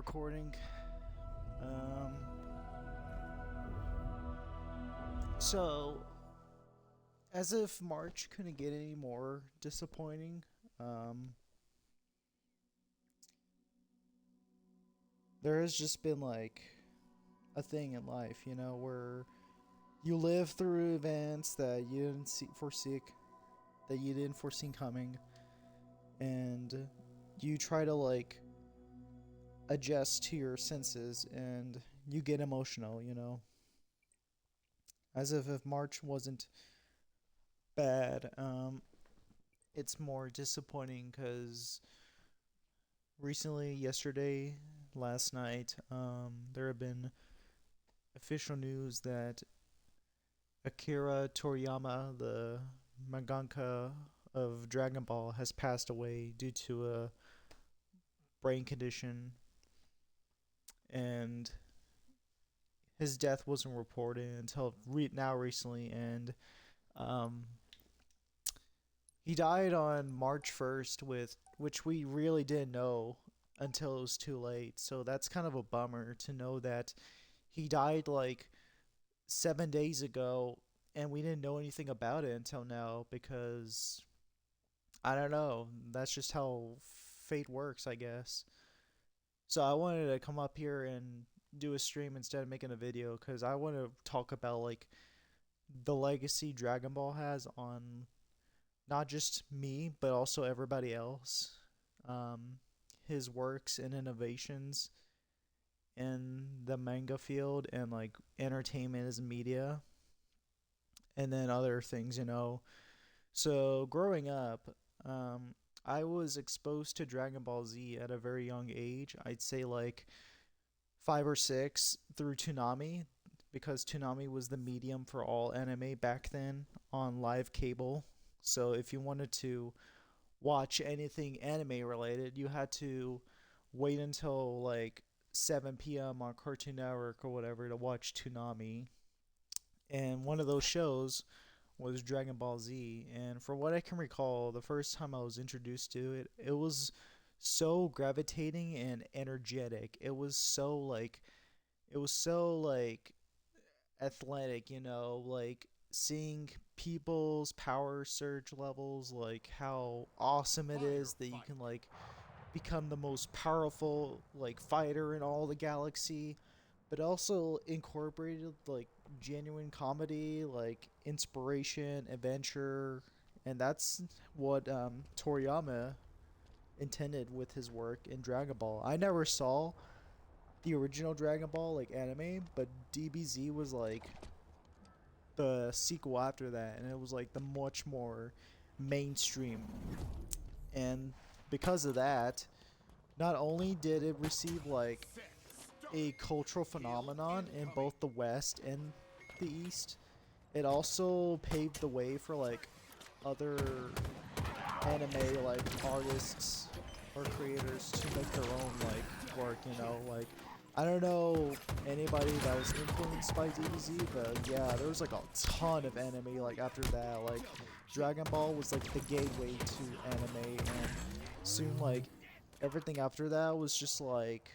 recording. So, as if March couldn't get any more disappointing, there has just been like a thing in life, where you live through events that you didn't foresee coming, and you try to like adjust to your senses, and you get emotional. As if March wasn't bad, it's more disappointing because recently, yesterday, last night, there have been official news that Akira Toriyama, the mangaka of Dragon Ball, has passed away due to a brain condition, and his death wasn't reported until now recently, and um, he died on March 1st, which we really didn't know until it was too late. So that's kind of a bummer to know that he died like 7 days ago, and we didn't know anything about it until now because I don't know. That's just how fate works, I guess. So I wanted to come up here and do a stream instead of making a video because I want to talk about like the legacy Dragon Ball has on not just me but also everybody else. Um, his works and innovations in the manga field and like entertainment as media, and then other things. So growing up, I was exposed to Dragon Ball Z at a very young age. I'd say like 5 or 6 through Toonami, because Toonami was the medium for all anime back then on live cable. So if you wanted to watch anything anime related, you had to wait until like 7 p.m. on Cartoon Network or whatever to watch Toonami. And one of those shows was Dragon Ball Z. And from what I can recall, the first time I was introduced to it, it was so gravitating and energetic. It was so like athletic, like seeing people's power surge levels, like how awesome it is that you can like become the most powerful like fighter in all the galaxy, but also incorporated like genuine comedy, like inspiration, adventure, and that's what Toriyama intended with his work in Dragon Ball. I never saw the original Dragon Ball like anime, but DBZ was like the sequel after that, and it was like the much more mainstream. And because of that, not only did it receive like a cultural phenomenon in both the West and the East, it also paved the way for like other anime like artists or creators to make their own like work. Like I don't know anybody that was influenced by DBZ, but yeah, there was like a ton of anime like after that. Like Dragon Ball was like the gateway to anime, and soon like everything after that was just like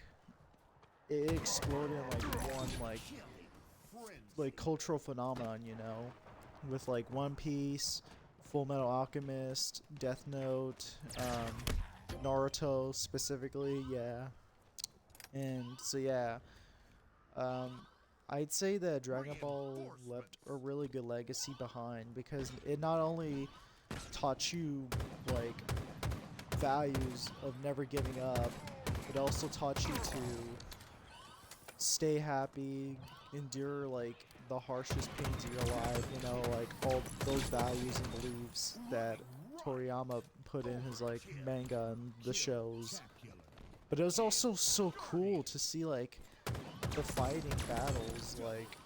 it exploded in like one like cultural phenomenon, with like One Piece, Full Metal Alchemist, Death Note, Naruto specifically, yeah. And so yeah, um, I'd say that Dragon Ball left a really good legacy behind because it not only taught you like values of never giving up, it also taught you to stay happy, endure like the harshest pains of your life, like all those values and beliefs that Toriyama put in his like manga and the shows. But it was also so cool to see like the fighting battles like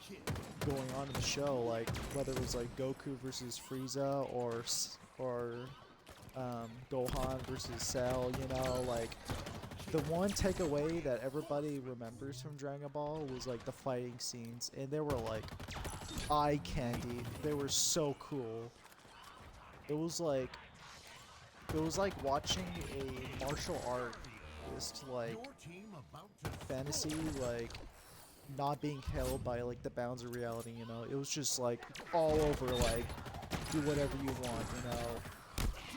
going on in the show, like whether it was like Goku versus Frieza or Gohan versus Cell, like the one takeaway that everybody remembers from Dragon Ball was like the fighting scenes, and they were like eye candy. They were so cool. It was like watching a martial art darkest like fantasy, like not being held by like the bounds of reality, you know. It was just like all over, like do whatever you want, you know.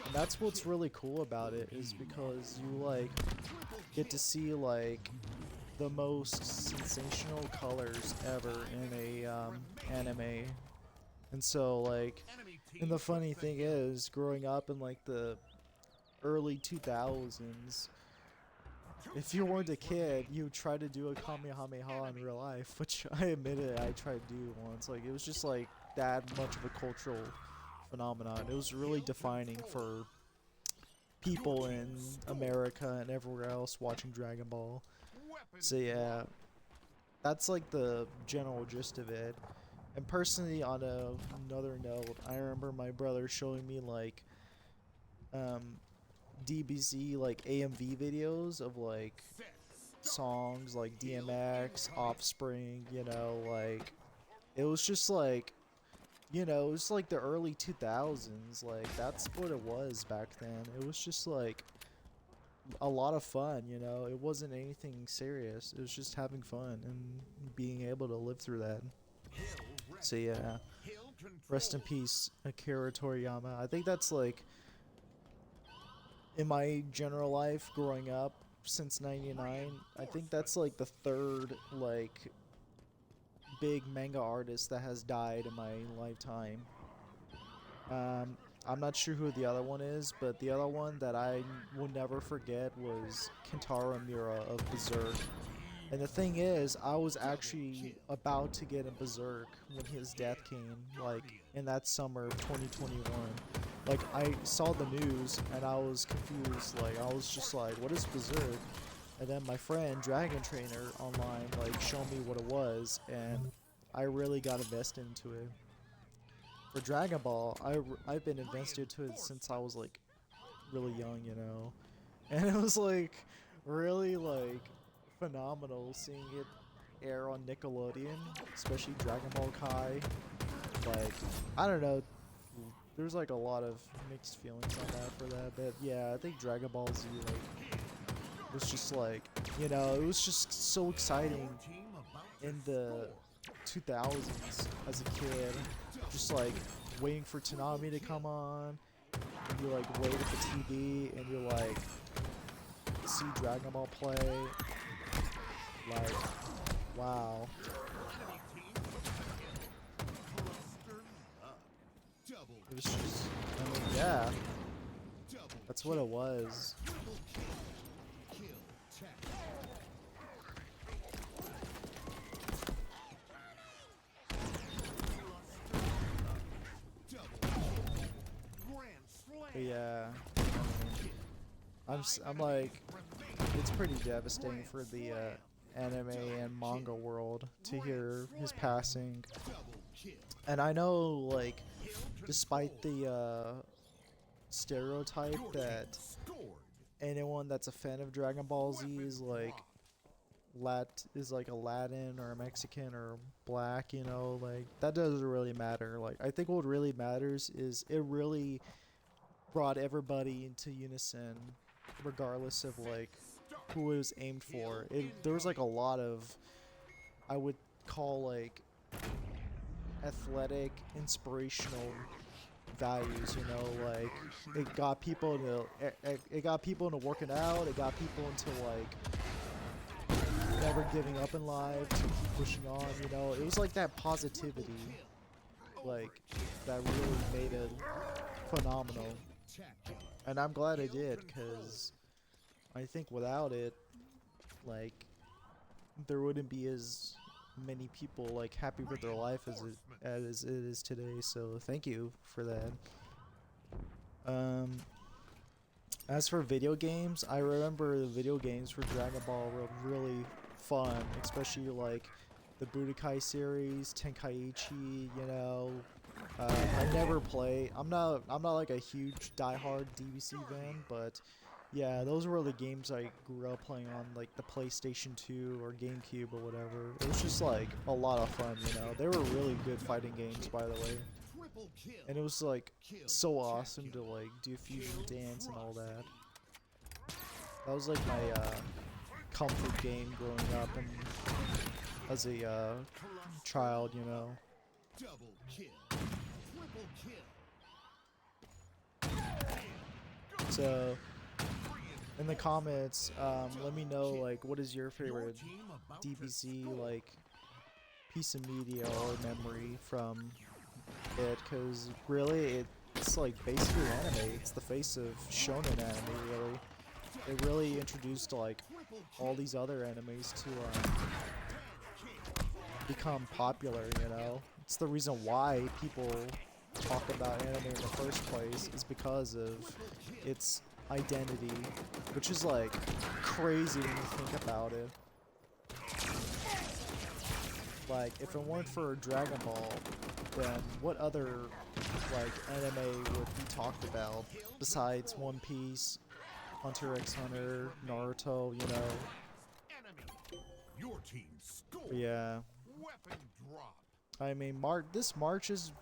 And that's what's really cool about it, is because you like get to see like the most sensational colors ever in a anime. And so like, and the funny thing is, growing up in like the early 2000s, if you weren't a kid, you tried to do a Kamehameha in real life, which I admitted I tried to do once. Like, it was just like that much of a cultural phenomenon. It was really defining for people in America and everywhere else watching Dragon Ball. So yeah, that's like the general gist of it. And personally, on another note, I remember my brother showing me like DBZ like AMV videos of like songs like DMX, Offspring, you know, like it was just like, you know, it was like the early 2000s, like that's what it was back then. It was just like a lot of fun, you know. It wasn't anything serious. It was just having fun and being able to live through that. So yeah, rest in peace, Akira Toriyama. I think that's like, in my general life growing up since 99, I think that's like the third like big manga artist that has died in my lifetime. I'm not sure who the other one is, but the other one that I will never forget was Kentaro Miura of Berserk. And the thing is, I was actually about to get in Berserk when his death came, like in that summer of 2021. Like, I saw the news and I was confused. Like, I was just like, what is Berserk? And then my friend Dragon Trainer online like showed me what it was, and I really got invested into it. For Dragon Ball, I've been invested to it since I was like really young, you know. And it was like really like phenomenal seeing it air on Nickelodeon, especially Dragon Ball Kai. Like, I don't know, there's like a lot of mixed feelings on that for that, but yeah, I think Dragon Ball Z like was just like, you know, it was just so exciting in the 2000s as a kid, just like waiting for Tanami to come on, and you like wait at the TV and you like see Dragon Ball play. Like, wow. It was just, I mean, yeah, that's what it was. But yeah, I mean, I'm like, it's pretty devastating for the anime and manga world to hear his passing. And I know, like, despite the stereotype that anyone that's a fan of Dragon Ball Z is like a Latin or a Mexican or black, you know, like that doesn't really matter. Like, I think what really matters is it really brought everybody into unison, regardless of like who it was aimed for. There was like a lot of, I would call like athletic, inspirational values, you know, like it got people into working out, it got people into like never giving up in life, to keep pushing on, you know. It was like that positivity, like, that really made it phenomenal. And I'm glad I did, because I think without it, like, there wouldn't be as many people like happy with their life as it is today. So thank you for that. As for video games, I remember the video games for Dragon Ball were really fun, especially like the Budokai series, Tenkaichi, you know. I never play. I'm not like a huge diehard DBC fan, but yeah, those were the games I grew up playing on, like the PlayStation 2 or GameCube or whatever. It was just like a lot of fun, you know. They were really good fighting games, by the way. And it was like so awesome to like do fusion dance and all that. That was like my comfort game growing up and as a child, you know. Double kill. Triple kill. So in the comments, let me know like what is your favorite DBZ like piece of media or memory from it, because really it's like basically anime. It's the face of shonen anime, really. It really introduced like all these other animes to become popular, you know. It's the reason why people talk about anime in the first place, is because of its identity, which is like crazy when you think about it. Like, if it weren't for Dragon Ball, then what other like anime would be talked about besides One Piece, Hunter x Hunter, Naruto, you know? Your team scored. Yeah. Weapon drop. I mean, this March has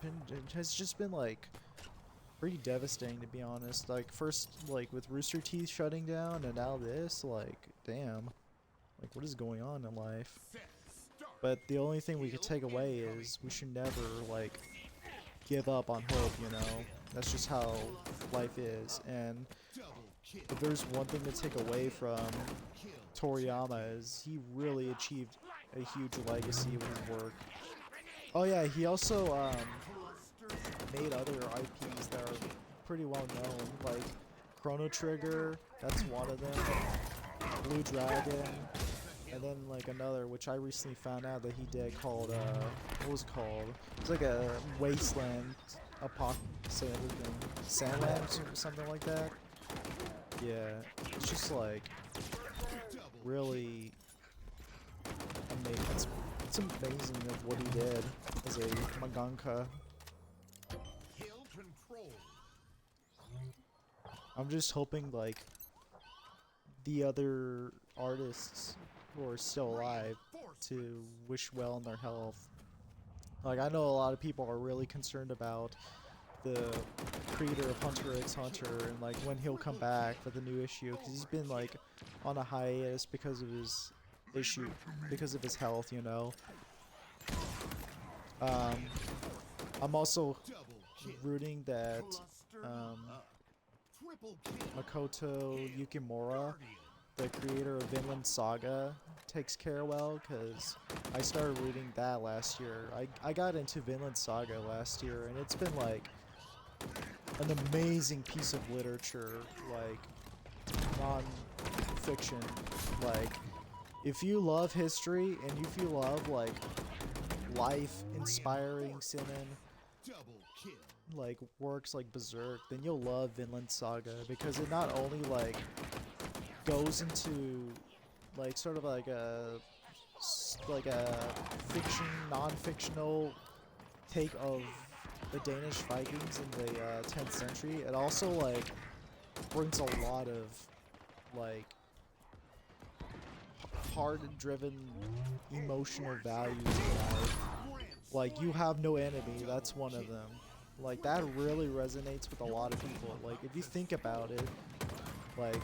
just been like pretty devastating, to be honest. Like, first like with Rooster Teeth shutting down, and now this, like, damn. Like, what is going on in life? But the only thing we could take away is we should never like give up on hope, you know? That's just how life is. And if there's one thing to take away from Toriyama, is he really achieved a huge legacy with his work. Oh yeah, he also made other IPs that are pretty well known, like Chrono Trigger, that's one of them, Blue Dragon, and then like another, which I recently found out that he did, called, what was it called? It's like a Wasteland Sandlands or something like that. Yeah, it's just like really amazing. It's amazing of what he did as a mangaka. I'm just hoping like the other artists who are still alive to wish well in their health. Like, I know a lot of people are really concerned about the creator of Hunter x Hunter and like when he'll come back for the new issue, because he's been like on a hiatus because of his health, you know. I'm also rooting that Makoto Yukimura, the creator of Vinland Saga, takes care well, because I started reading that last year. I got into Vinland Saga last year, and it's been like an amazing piece of literature, like non-fiction. Like, if you love history and if you love like life-inspiring seinen, like works like Berserk, then you'll love Vinland Saga, because it not only like goes into like sort of like a fiction, non-fictional take of the Danish Vikings in the 10th century. It also like brings a lot of like hard-driven emotional values in life. Like, you have no enemy, that's one of them. Like, that really resonates with a lot of people. Like, if you think about it, like,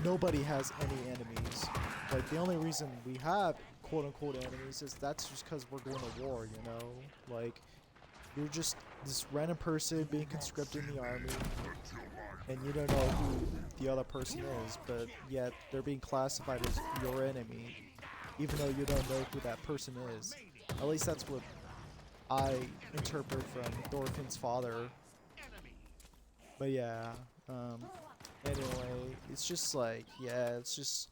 nobody has any enemies. Like, the only reason we have quote-unquote enemies is that's just because we're going to war, you know? Like, you're just this random person being conscripted in the army, and you don't know who the other person is, but yet they're being classified as your enemy, even though you don't know who that person is. At least that's what I interpret from Thorfinn's father. But yeah, anyway, it's just like, yeah, it's just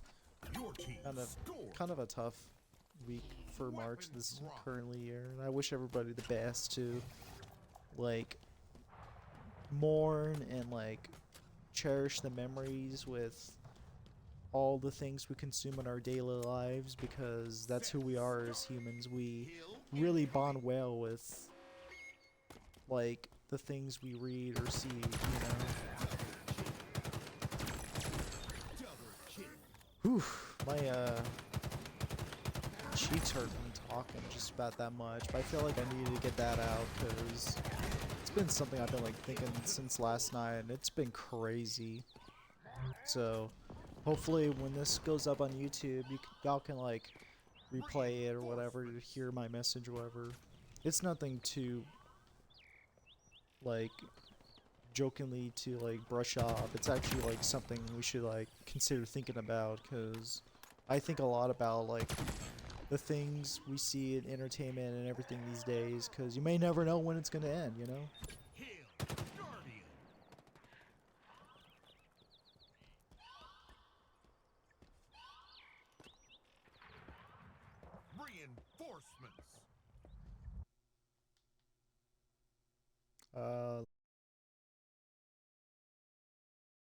kind of a tough week for March this currently year, and I wish everybody the best to like mourn and like cherish the memories with all the things we consume in our daily lives, because that's who we are as humans. We really bond well with like the things we read or see, you know. Whew, my cheeks hurt from talking just about that much, but I feel like I needed to get that out, because it's been something I've been like thinking since last night, and it's been crazy. So Hopefully, when this goes up on YouTube, y'all can like replay it or whatever, hear my message or whatever. It's nothing too like jokingly to like brush off. It's actually like something we should like consider thinking about, because I think a lot about like the things we see in entertainment and everything these days, because you may never know when it's gonna end, you know? Hail, Guardian. Reinforcements.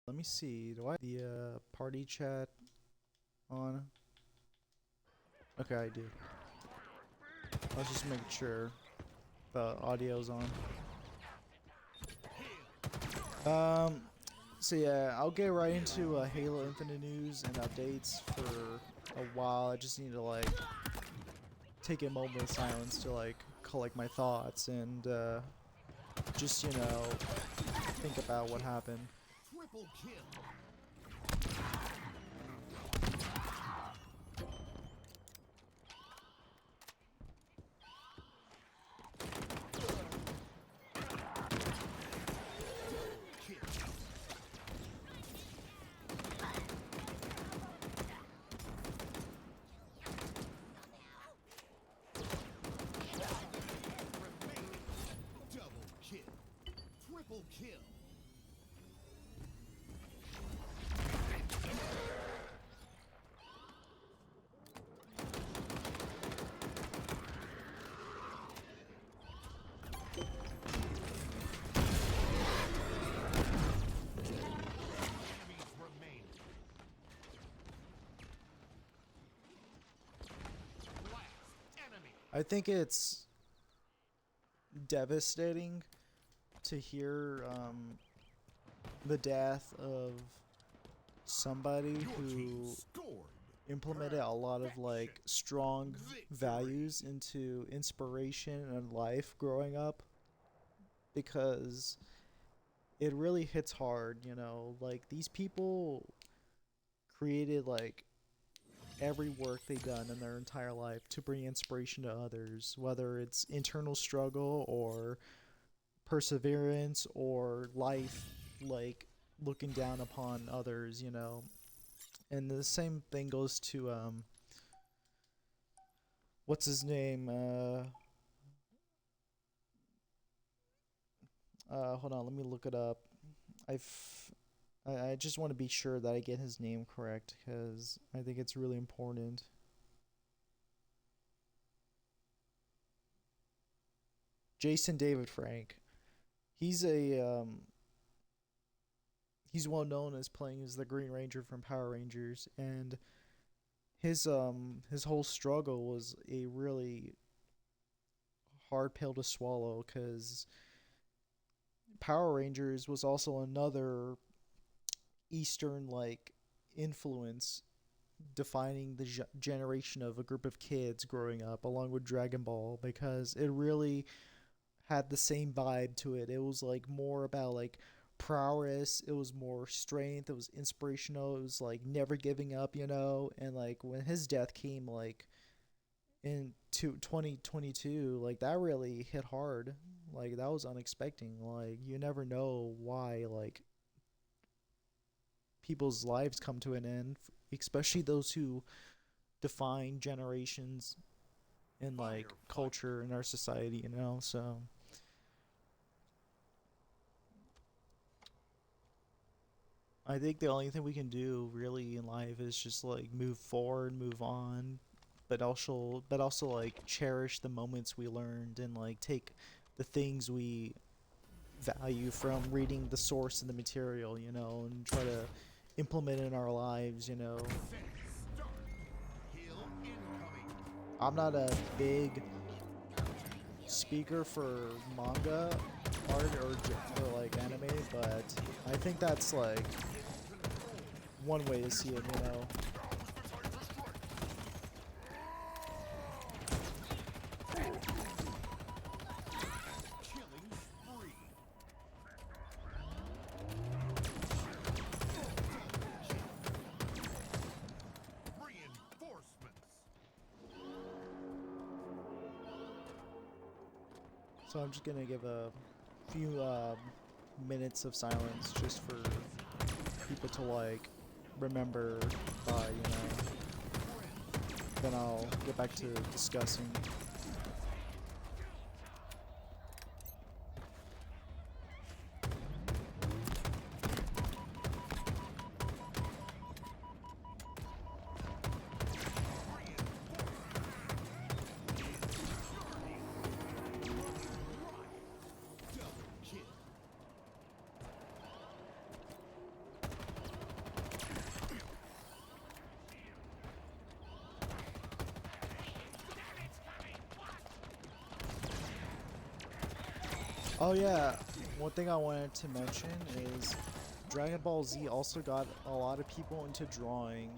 Let me see. Do I have the party chat on? Okay, I do. I was just making sure the audio's on. So yeah, I'll get right into Halo Infinite news and updates for a while. I just need to like take a moment of silence to like collect my thoughts and just, you know, think about what happened. Triple kill. Double kill. Triple kill. Enemies remain. Last enemy. I think it's devastating to hear the death of somebody Your who team scored. implemented a lot of like strong values into inspiration and life growing up, because it really hits hard, you know, like these people created like every work they've done in their entire life to bring inspiration to others, whether it's internal struggle or perseverance or life like looking down upon others, you know. And the same thing goes to what's his name? Hold on, let me look it up. I just want to be sure that I get his name correct, because I think it's really important. Jason David Frank. He's he's well known as playing as the Green Ranger from Power Rangers, and his whole struggle was a really hard pill to swallow, because Power Rangers was also another Eastern like influence defining the generation of a group of kids growing up, along with Dragon Ball, because it really had the same vibe to it. It was like more about like prowess, it was more strength, it was inspirational, it was like never giving up, you know. And like when his death came like in 2022, like that really hit hard. Like that was unexpected. Like you never know why like people's lives come to an end, especially those who define generations in like culture in our society, you know. So I think the only thing we can do really in life is just like move forward, move on, but also like cherish the moments we learned, and like take the things we value from reading the source and the material, you know, and try to implement it in our lives, you know. Set start. Kill incoming. I'm not a big speaker for manga art or like anime, but I think that's like one way to see it, you know. Killing spree. So I'm just gonna give a few minutes of silence just for people to like remember by, you know. Then I'll get back to discussing. Oh yeah, one thing I wanted to mention is Dragon Ball Z also got a lot of people into drawing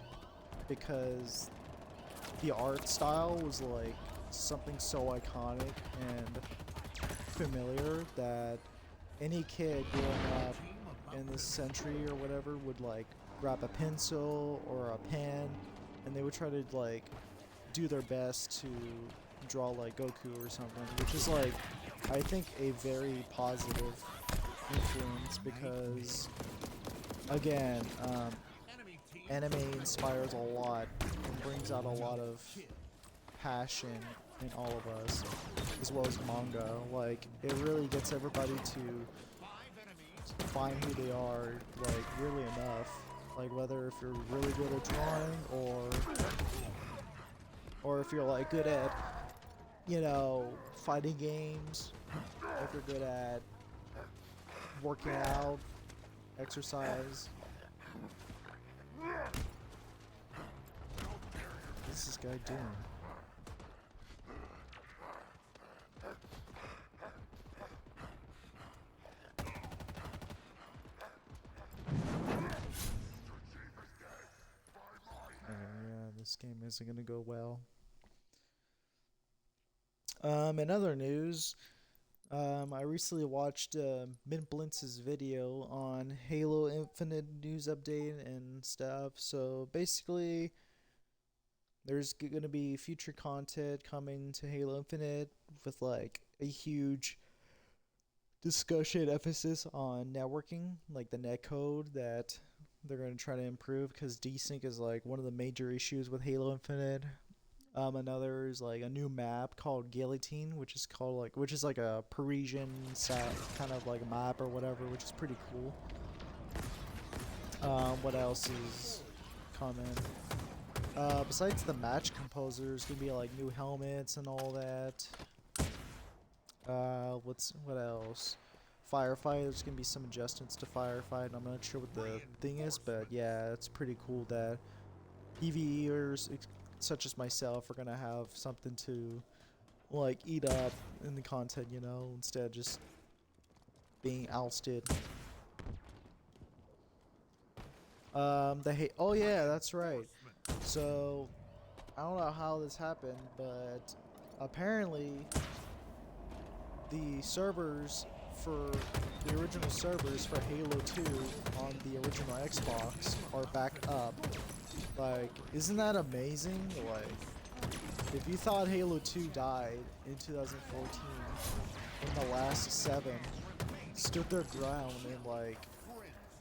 because the art style was like something so iconic and familiar that any kid growing up in this century or whatever would like grab a pencil or a pen and they would try to like do their best to draw like Goku or something, which is like I think a very positive influence because again anime inspires a lot and brings out a lot of passion in all of us, as well as manga. Like it really gets everybody to find who they are like really enough, like whether if you're really good at drawing or if you're like good at, you know, fighting games, if you're good at working out, exercise. What's this guy doing? Yeah, this game isn't gonna go well. In other news, I recently watched Mint Blintz's video on Halo Infinite news update and stuff. So basically, there's gonna be future content coming to Halo Infinite with like a huge discussion emphasis on networking, like the netcode that they're gonna try to improve because desync is like one of the major issues with Halo Infinite. Another is like a new map called Guillotine, which is like a Parisian kind of like map or whatever, which is pretty cool. What else is coming? Besides the match composers, gonna be like new helmets and all that. What else? Firefight. There's gonna be some adjustments to Firefight. I'm not sure what the thing is, but yeah, it's pretty cool that PvEers such as myself are gonna have something to like eat up in the content, you know, instead of just being ousted. Oh yeah, that's right. So I don't know how this happened, but apparently the servers for the original servers for Halo 2 on the original Xbox are back up. Like, isn't that amazing? Like, if you thought Halo 2 died in 2014, and the last 7 stood their ground and like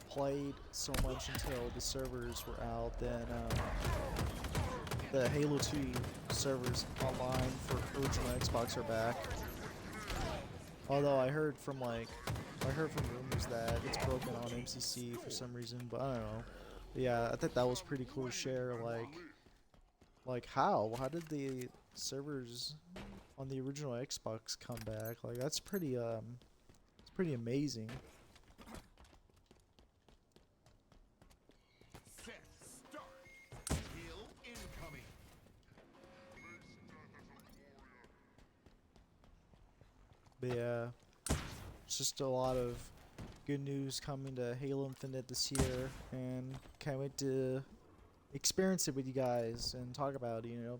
played so much until the servers were out, then the Halo 2 servers online for original Xbox are back. Although I heard from rumors that it's broken on MCC for some reason, but I don't know. But yeah, I think that was pretty cool to share. Like how did the servers on the original Xbox come back? Like that's pretty it's pretty amazing. Set start. Kill incoming. But yeah, it's just a lot of good news coming to Halo Infinite this year, and can't wait to experience it with you guys and talk about it, you know.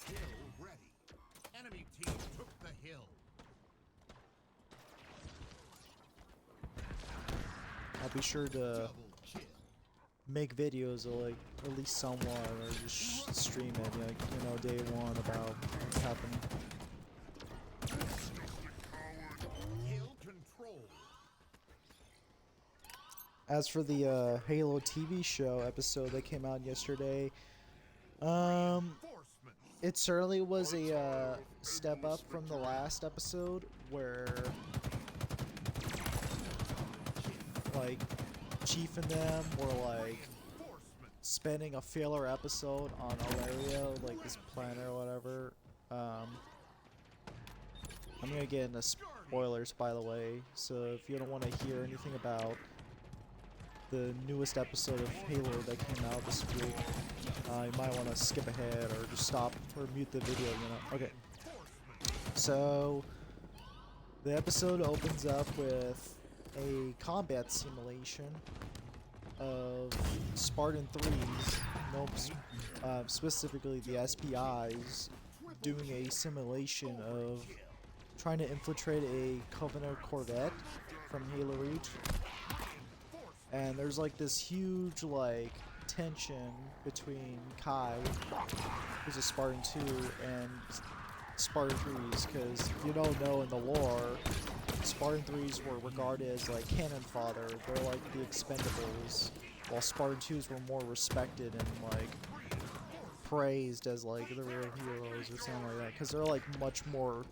Hill ready. Enemy team took the hill. I'll be sure to Double kill. make videos of like at least somewhat, or just stream it, like, you know, day one about what's happening. as for the Halo TV show episode that came out yesterday, um, it certainly was a step up from the last episode where like Chief and them were like spending a filler episode on Alaria, like this planet or whatever. I'm gonna get into spoilers, by the way, so if you don't want to hear anything about the newest episode of Halo that came out this week, you might want to skip ahead or just stop or mute the video, you know. Okay. So, the episode opens up with a combat simulation of Spartan 3s, specifically the SPIs, doing a simulation of trying to infiltrate a Covenant Corvette from Halo Reach. And there's like this huge like tension between Kai, who's a Spartan 2, and Spartan 3s, because if you don't know in the lore, Spartan 3s were regarded as like cannon fodder. They're like the expendables, while Spartan 2s were more respected and like praised as like the real heroes or something like that, because they're like much more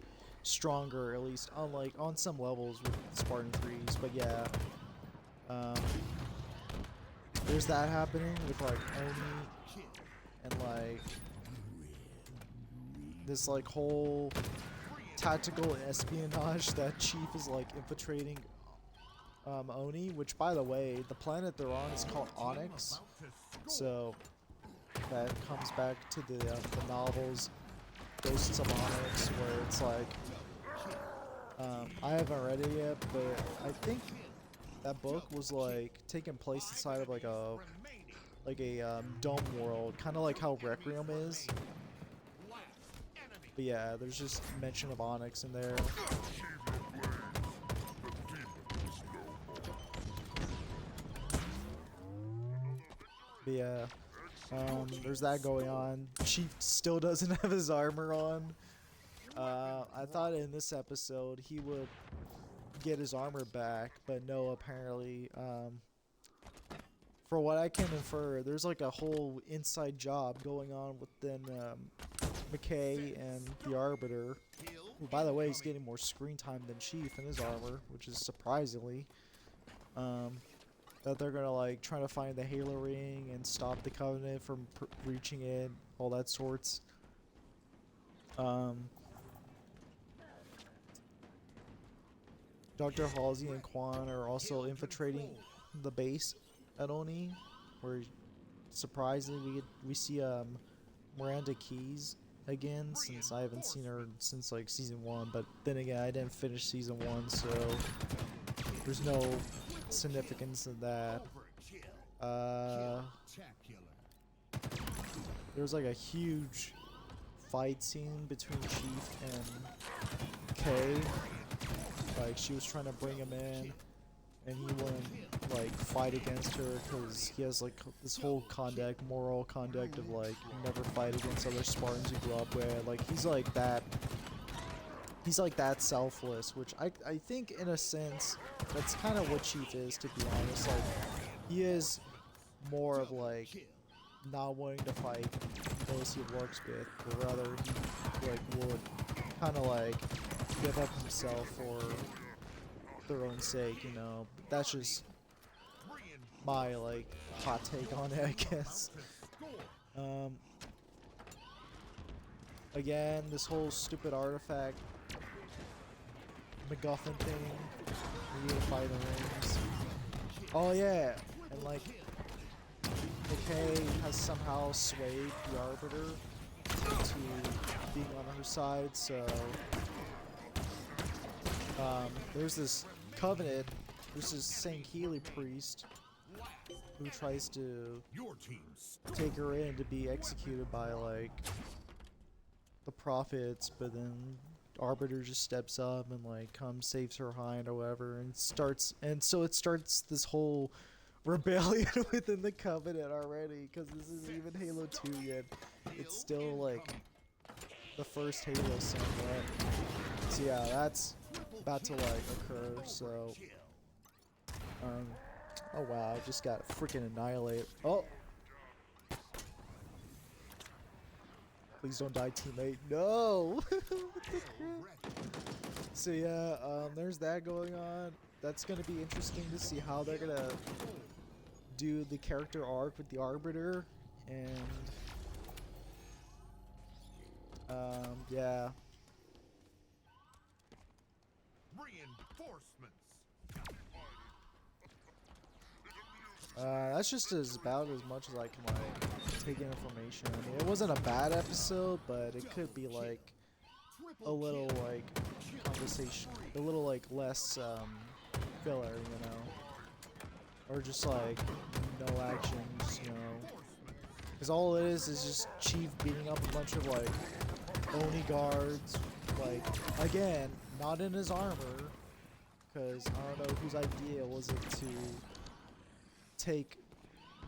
stronger, at least on like on some levels with Spartan 3s. But yeah, there's that happening with like Oni and like this like whole tactical espionage that Chief is like infiltrating Oni, which by the way, the planet they're on is called Onyx, so that comes back to the novels Ghosts of Onyx, where it's like I haven't read it yet, but I think that book was like taking place inside of like a dome world, kind of like how Requiem is. But yeah, there's just mention of Onyx in there. But yeah, there's that going on. Chief still doesn't have his armor on. I thought in this episode he would get his armor back, but no, apparently, for what I can infer, there's like a whole inside job going on within McKay and the Arbiter, who by the way is getting more screen time than Chief in his armor, which is surprisingly, that they're gonna like try to find the Halo ring and stop the Covenant from reaching it, all that sorts. Dr. Halsey and Quan are also infiltrating the base at Oni, where surprisingly we see Miranda Keyes again, since I haven't seen her since like season 1, but then again I didn't finish season 1, so there's no significance in that. There's like a huge fight scene between Chief and Kay. Like she was trying to bring him in, and he wouldn't like fight against her because he has like this whole moral conduct of like never fight against other Spartans you grew up with. Like he's like that selfless, which I think in a sense that's kind of what Chief is, to be honest. Like he is more of like not wanting to fight those he works with, but rather he like would kind of like give up himself for their own sake, you know. But that's just my like hot take on it, I guess. Again, this whole stupid artifact MacGuffin thing, we need to fight the rings. Oh yeah, and like McKay has somehow swayed the Arbiter into being on her side, so there's this Covenant, there's this St. Healy priest who tries to take her in to be executed by like the prophets, but then Arbiter just steps up and like comes, saves her hind or whatever, and so it starts this whole rebellion within the Covenant already, because this isn't even Halo 2 yet. It's still like the first Halo somewhat. So yeah, that's about to like occur. So Oh wow, I just got freaking annihilated. Oh! Please don't die, teammate. No! What the crap? So yeah, there's that going on. That's gonna be interesting to see how they're gonna do the character arc with the Arbiter. And yeah. Reinforcements. That's just about as much as I can like take in information. I mean, it wasn't a bad episode, but it could be like a little like conversation, a little like less filler, you know, or just like no action, just, you know, because all it is just Chief beating up a bunch of like Oni guards, like again, not in his armor, because I don't know whose idea was it to take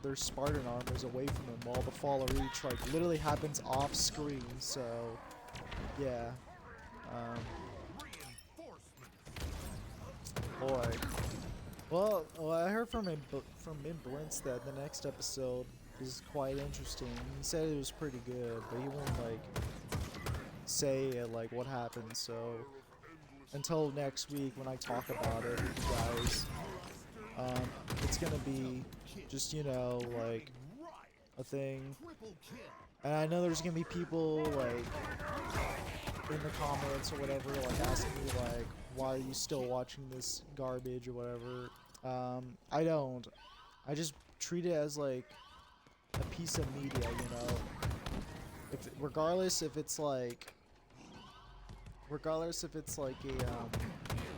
their Spartan armors away from him while the Fall of Reach like literally happens off screen. So yeah, boy. Well, I heard from Blintz that the next episode is quite interesting. He said it was pretty good, but he won't like say like what happened. So until next week when I talk about it with you guys, it's gonna be just, you know, like a thing. And I know there's gonna be people like in the comments or whatever like asking me like, why are you still watching this garbage or whatever. I don't. I just treat it as like a piece of media, you know. Regardless if it's like a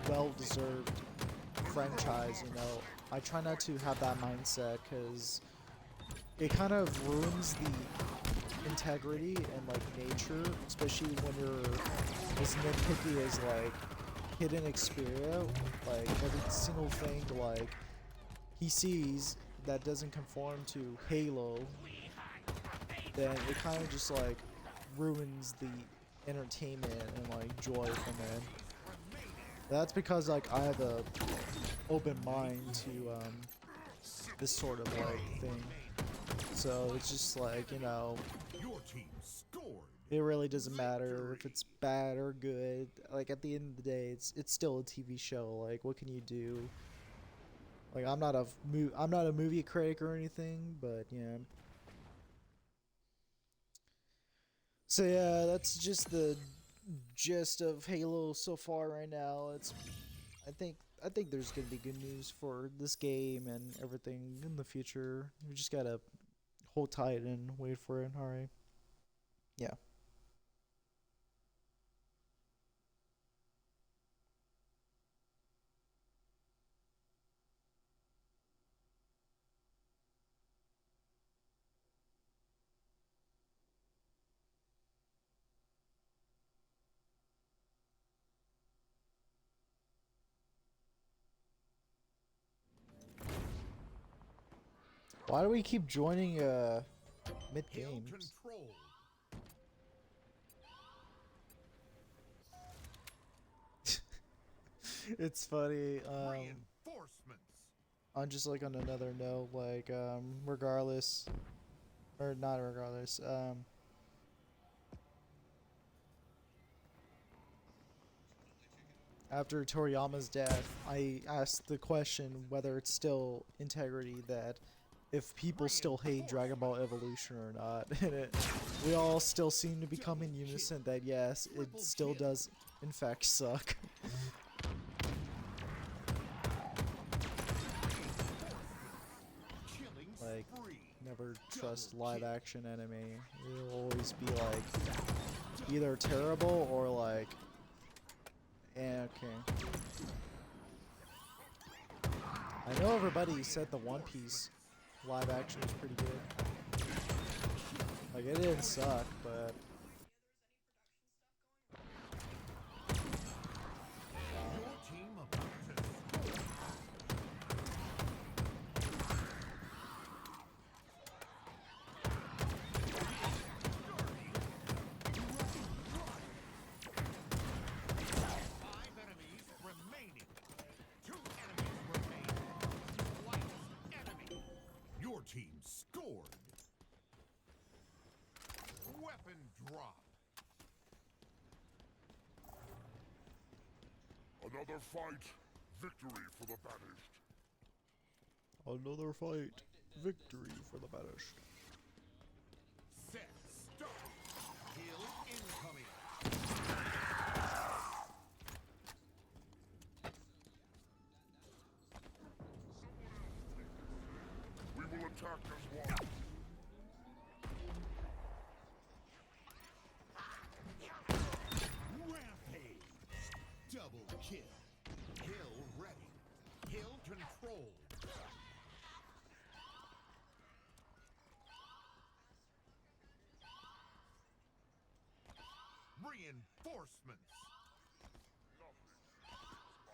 well-deserved franchise, you know, I try not to have that mindset because it kind of ruins the integrity and like nature, especially when you're as nitpicky as like Hidden Xperia. Like every single thing like he sees that doesn't conform to Halo, then it kind of just like ruins the entertainment and like joy from it. That's because like I have a open mind to this sort of like thing. So it's just like, you know, it really doesn't matter if it's bad or good. Like at the end of the day, it's still a TV show. Like what can you do? Like I'm not a movie critic or anything, but yeah. So yeah, that's just the gist of Halo so far right now. I think there's gonna be good news for this game and everything in the future. We just gotta hold tight and wait for it. All right. Yeah. Why do we keep joining mid games? It's funny. On just like on another note, like regardless or not regardless, after Toriyama's death, I asked the question whether it's still integrity that if people still hate Dragon Ball Evolution or not, and we all still seem to become in unison that yes, it still does in fact suck. Like, never trust live action anime. It'll always be like either terrible or like, okay. I know everybody said the One Piece live action was pretty good. Like it didn't suck, but drop. Another fight. Victory for the banished. Another fight. Victory for the banished. Set, start. Heal incoming. We will attack as one. Rampage. Double kill. Hill ready. Hill controlled. Reinforcements.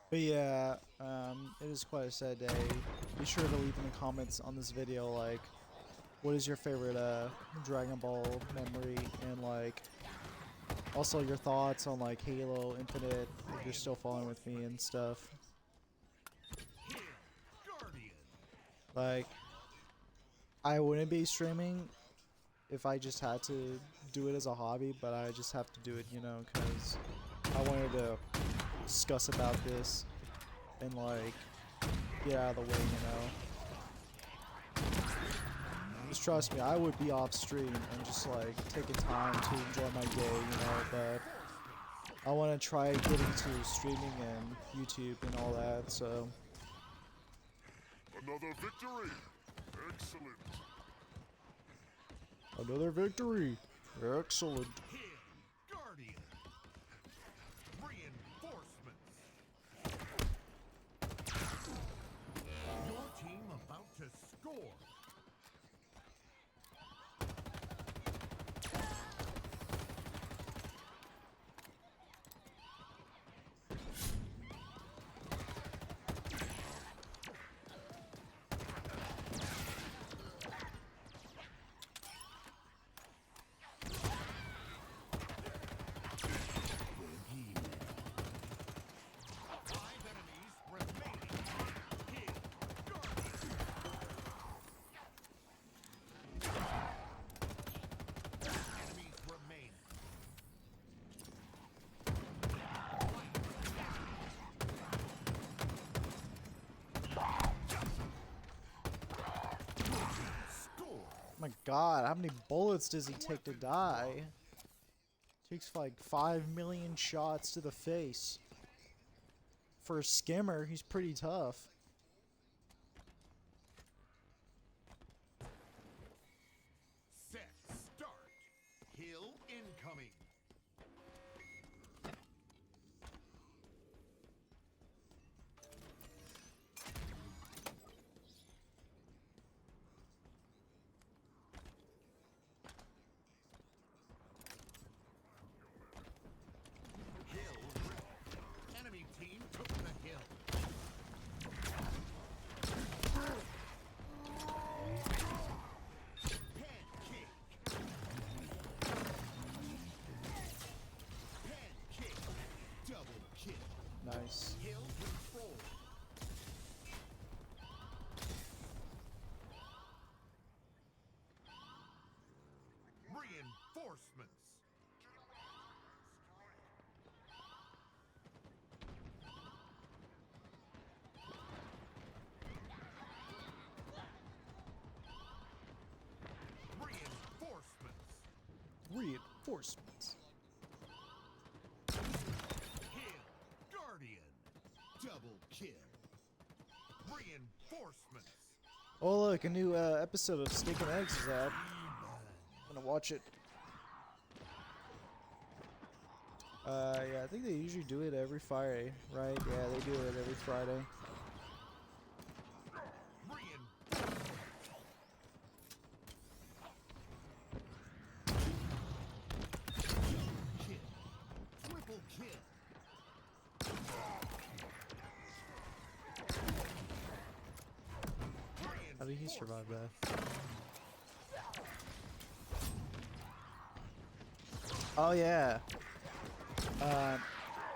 But yeah, it is quite a sad day. Be sure to leave in the comments on this video, like, what is your favorite Dragon Ball memory, and like, also your thoughts on like Halo Infinite, if you're still following with me and stuff. Hill. Guardian. Like, I wouldn't be streaming if I just had to do it as a hobby, but I just have to do it, you know, because I wanted to discuss about this and like get out of the way, you know. Just trust me, I would be off stream and just like taking time to enjoy my day, you know, but I want to try getting to streaming and YouTube and all that, so Another victory. Excellent. another victory. Excellent. Hill. Guardian. Reinforcements. Your team about to score. Five enemies remaining. Hill. Guardian. Enemies remain. Score. My god, how many bullets does he take to die? Takes like 5 million shots to the face. For a skimmer, he's pretty tough. Set. Start. Hill incoming. Hill. Enemy team took the hill. Pancake. Pancake. Double kill. Nice. Hill control. Reinforcements. Reinforcements. Reinforcements. Hill. Guardian. Double kill. Reinforcements. Oh look, a new episode of Steak and Eggs is out. I'm gonna watch it. Yeah, I think they usually do it every Friday, right? Yeah, they do it every Friday. Reinforcements. Kill. Triple kill. How did he survive that? Oh yeah.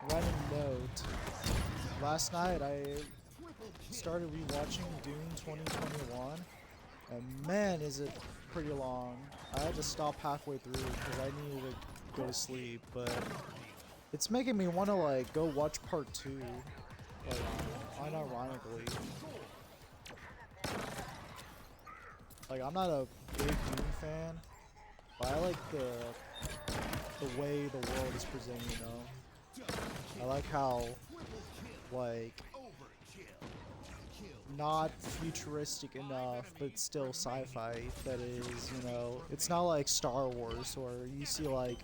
Random note. Last night I started rewatching Dune 2021, and man, is it pretty long. I had to stop halfway through because I needed to go to sleep, but it's making me want to like go watch part 2. Like, unironically. Like, I'm not a big Dune fan, but I like the way the world is presented, you know? I like how, like, not futuristic enough, but still sci-fi that is, you know? It's not like Star Wars, where you see, like,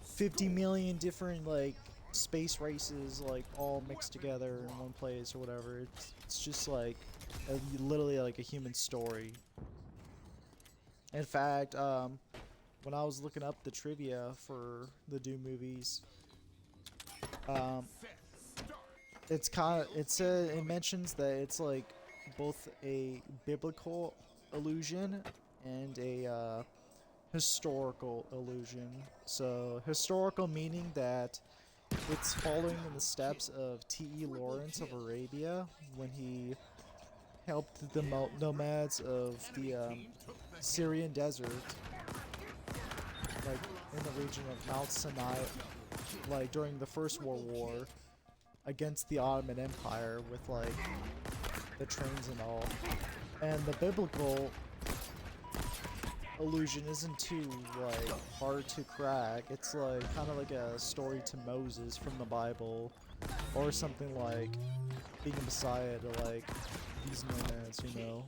50 million different, like, space races, like, all mixed together in one place or whatever. It's just, like, literally, like, a human story. In fact, when I was looking up the trivia for the Doom movies, it mentions that it's like both a biblical illusion and a historical illusion. So historical meaning that it's following in the steps of T.E. Lawrence of Arabia when he helped the nomads of the Syrian desert, like in the region of Mount Sinai, like during the First World War, against the Ottoman Empire with like the trains and all. And the biblical illusion isn't too like hard to crack. It's like kind of like a story to Moses from the Bible, or something like being a messiah to like these nomads, you know.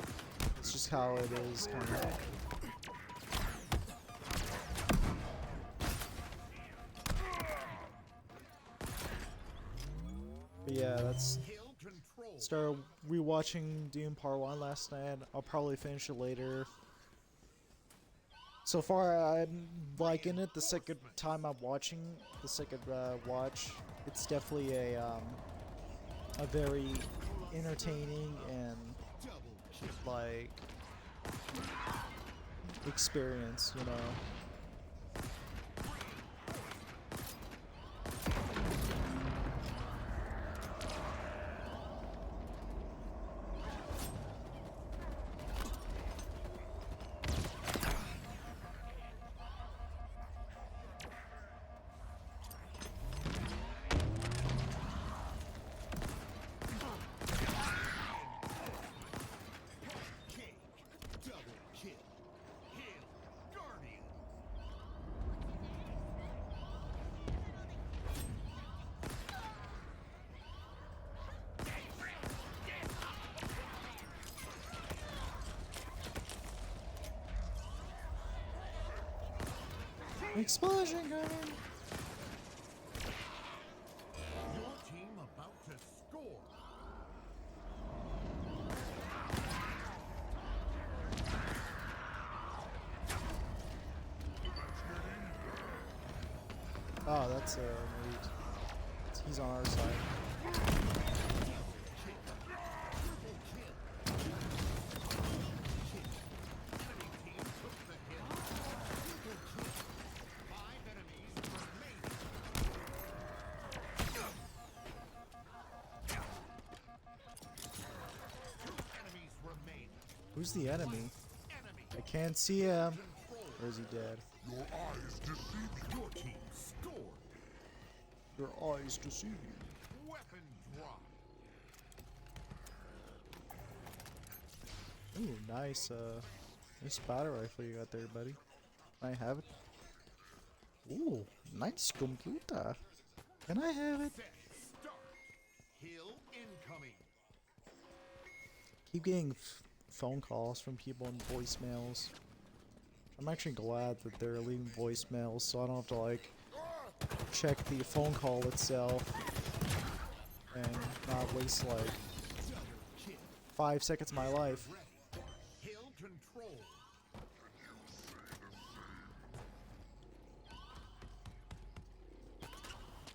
It's just how it is kind of. But yeah, that's started rewatching Dune Part 1 last night. I'll probably finish it later. So far, I'm liking it. The second time I'm watching, the second watch, it's definitely a very entertaining and like experience, you know. Explosion gun! Your team about to score. Oh, that's neat. He's on our side. Who's the enemy? I can't see him. Or is he dead? Your eyes deceive you. Your team scored. Your eyes deceive you. Weapon drop. Ooh, nice, nice battle rifle you got there, buddy. Can I have it? Ooh, nice computer. Can I have it? Set. Start. Hill incoming. Keep getting phone calls from people and voicemails. I'm actually glad that they're leaving voicemails so I don't have to like check the phone call itself and not waste like 5 seconds of my life. Hill control.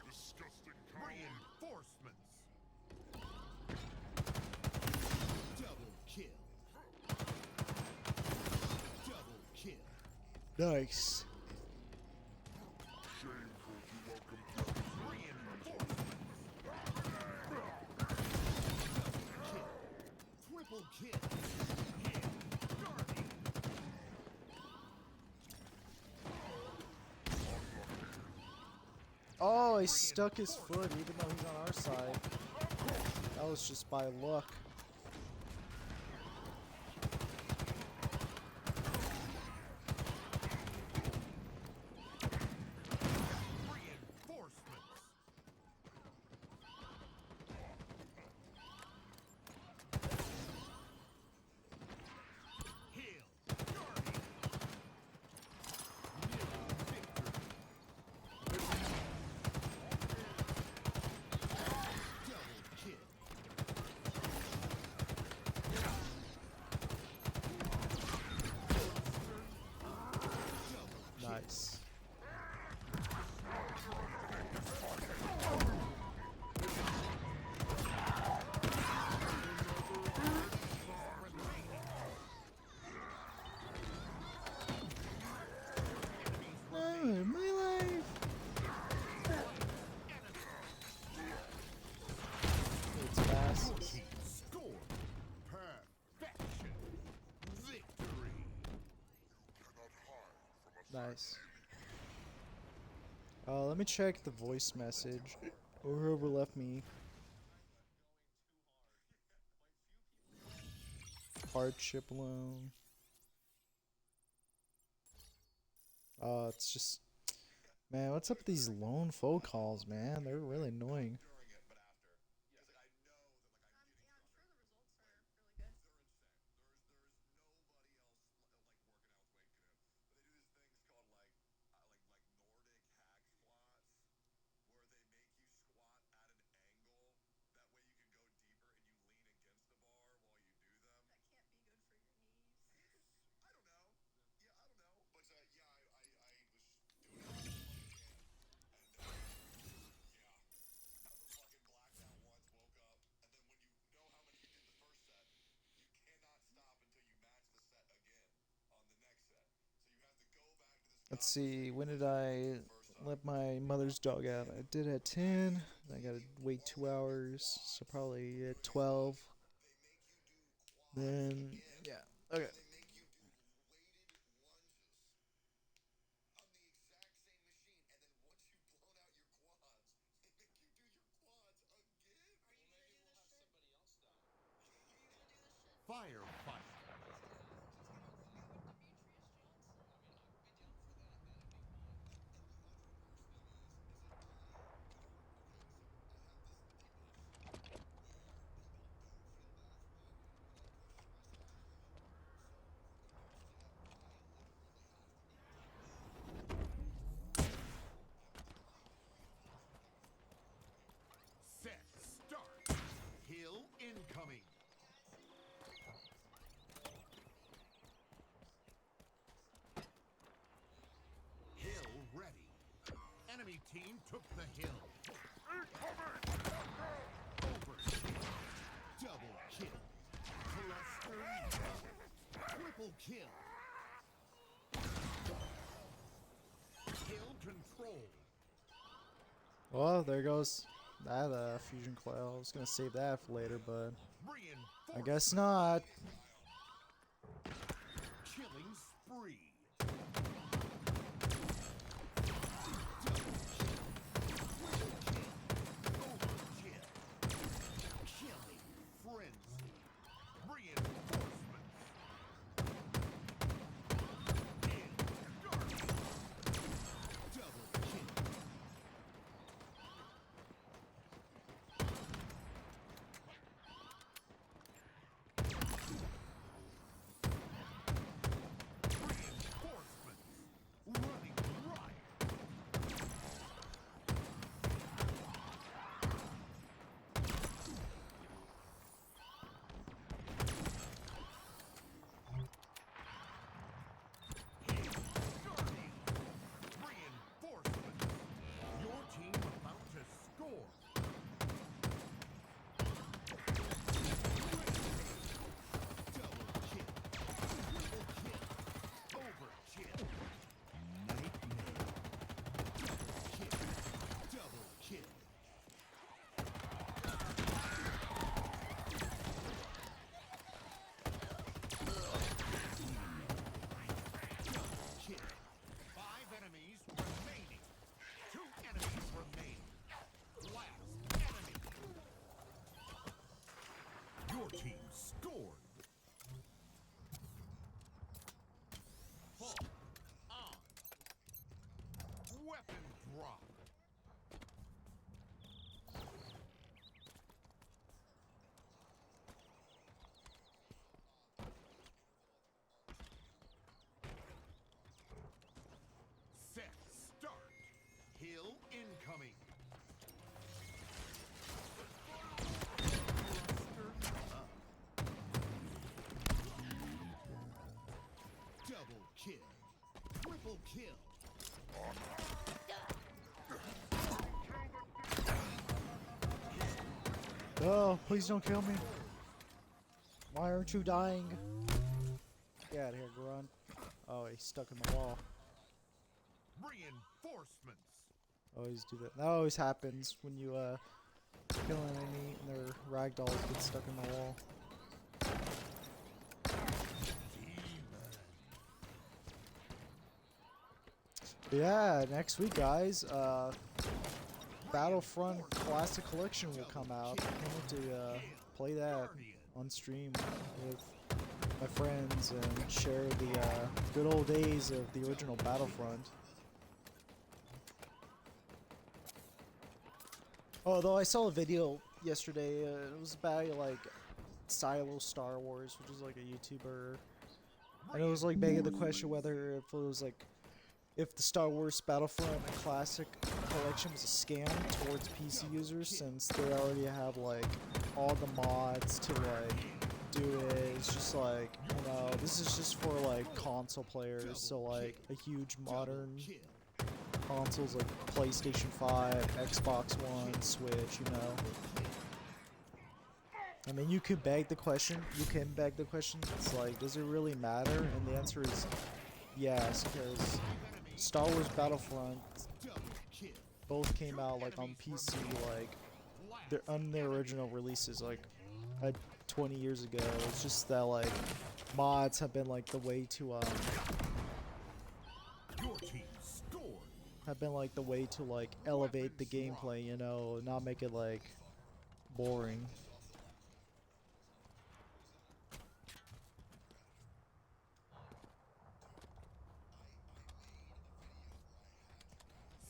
Disgusting coward. Reinforcements. Double kill. Double kill. Nice. Shameful to welcome Reinforcements. Triple kill. Hill guardian. Oh, I stuck his foot even though he's on our side. That was just by luck. Reinforcements. Heal. Guardian. New victory. Double kill. Nice. Oh, my life. It's fast. Score. Perfection. Victory. Cannot hide from a Nice. Let me check the voice message. Or whoever left me. Hardship loan. It's just, man, what's up with these lone phone calls, man? They're really annoying. Let's see, when did I let my mother's dog out? I did at 10. I gotta wait 2 hours, so probably at 12. Then, yeah, okay. Firefight. Set. Start. Hill incoming. Hill ready. Enemy team took the hill. Overkill. Double kill. Cluster. Triple kill. Kill control. Well, there goes that fusion coil. I was gonna save that for later, but I guess not. Killing spree. Overkill. Killing frenzy. Reinforcements. Kill. Guardian. Double kill. kill. Triple kill. Oh, please don't kill me. Why aren't you dying? Get out of here, Grunt. Oh, he's stuck in the wall. Reinforcements. Always do that. That always happens when you kill an enemy and their ragdolls get stuck in the wall. But yeah, next week, guys, Battlefront Classic Collection will come out. I can't wait to play that on stream with my friends and share the good old days of the original Battlefront. Although I saw a video yesterday, it was about like Silo Star Wars, which is like a YouTuber, and it was like begging the question whether if it was like if the Star Wars Battlefront Classic Collection was a scam towards PC users, since they already have like all the mods to like do it. It's just like, you know, this is just for like console players, so like a huge modern consoles like PlayStation 5, Xbox One, Switch, you know. I mean, you could beg the question. It's like, does it really matter? And the answer is yes, because Star Wars Battlefront both came out like on PC, like they're on their original releases, like 20 years ago. It's just that like mods have been like the way to like elevate the gameplay, you know, not make it like boring.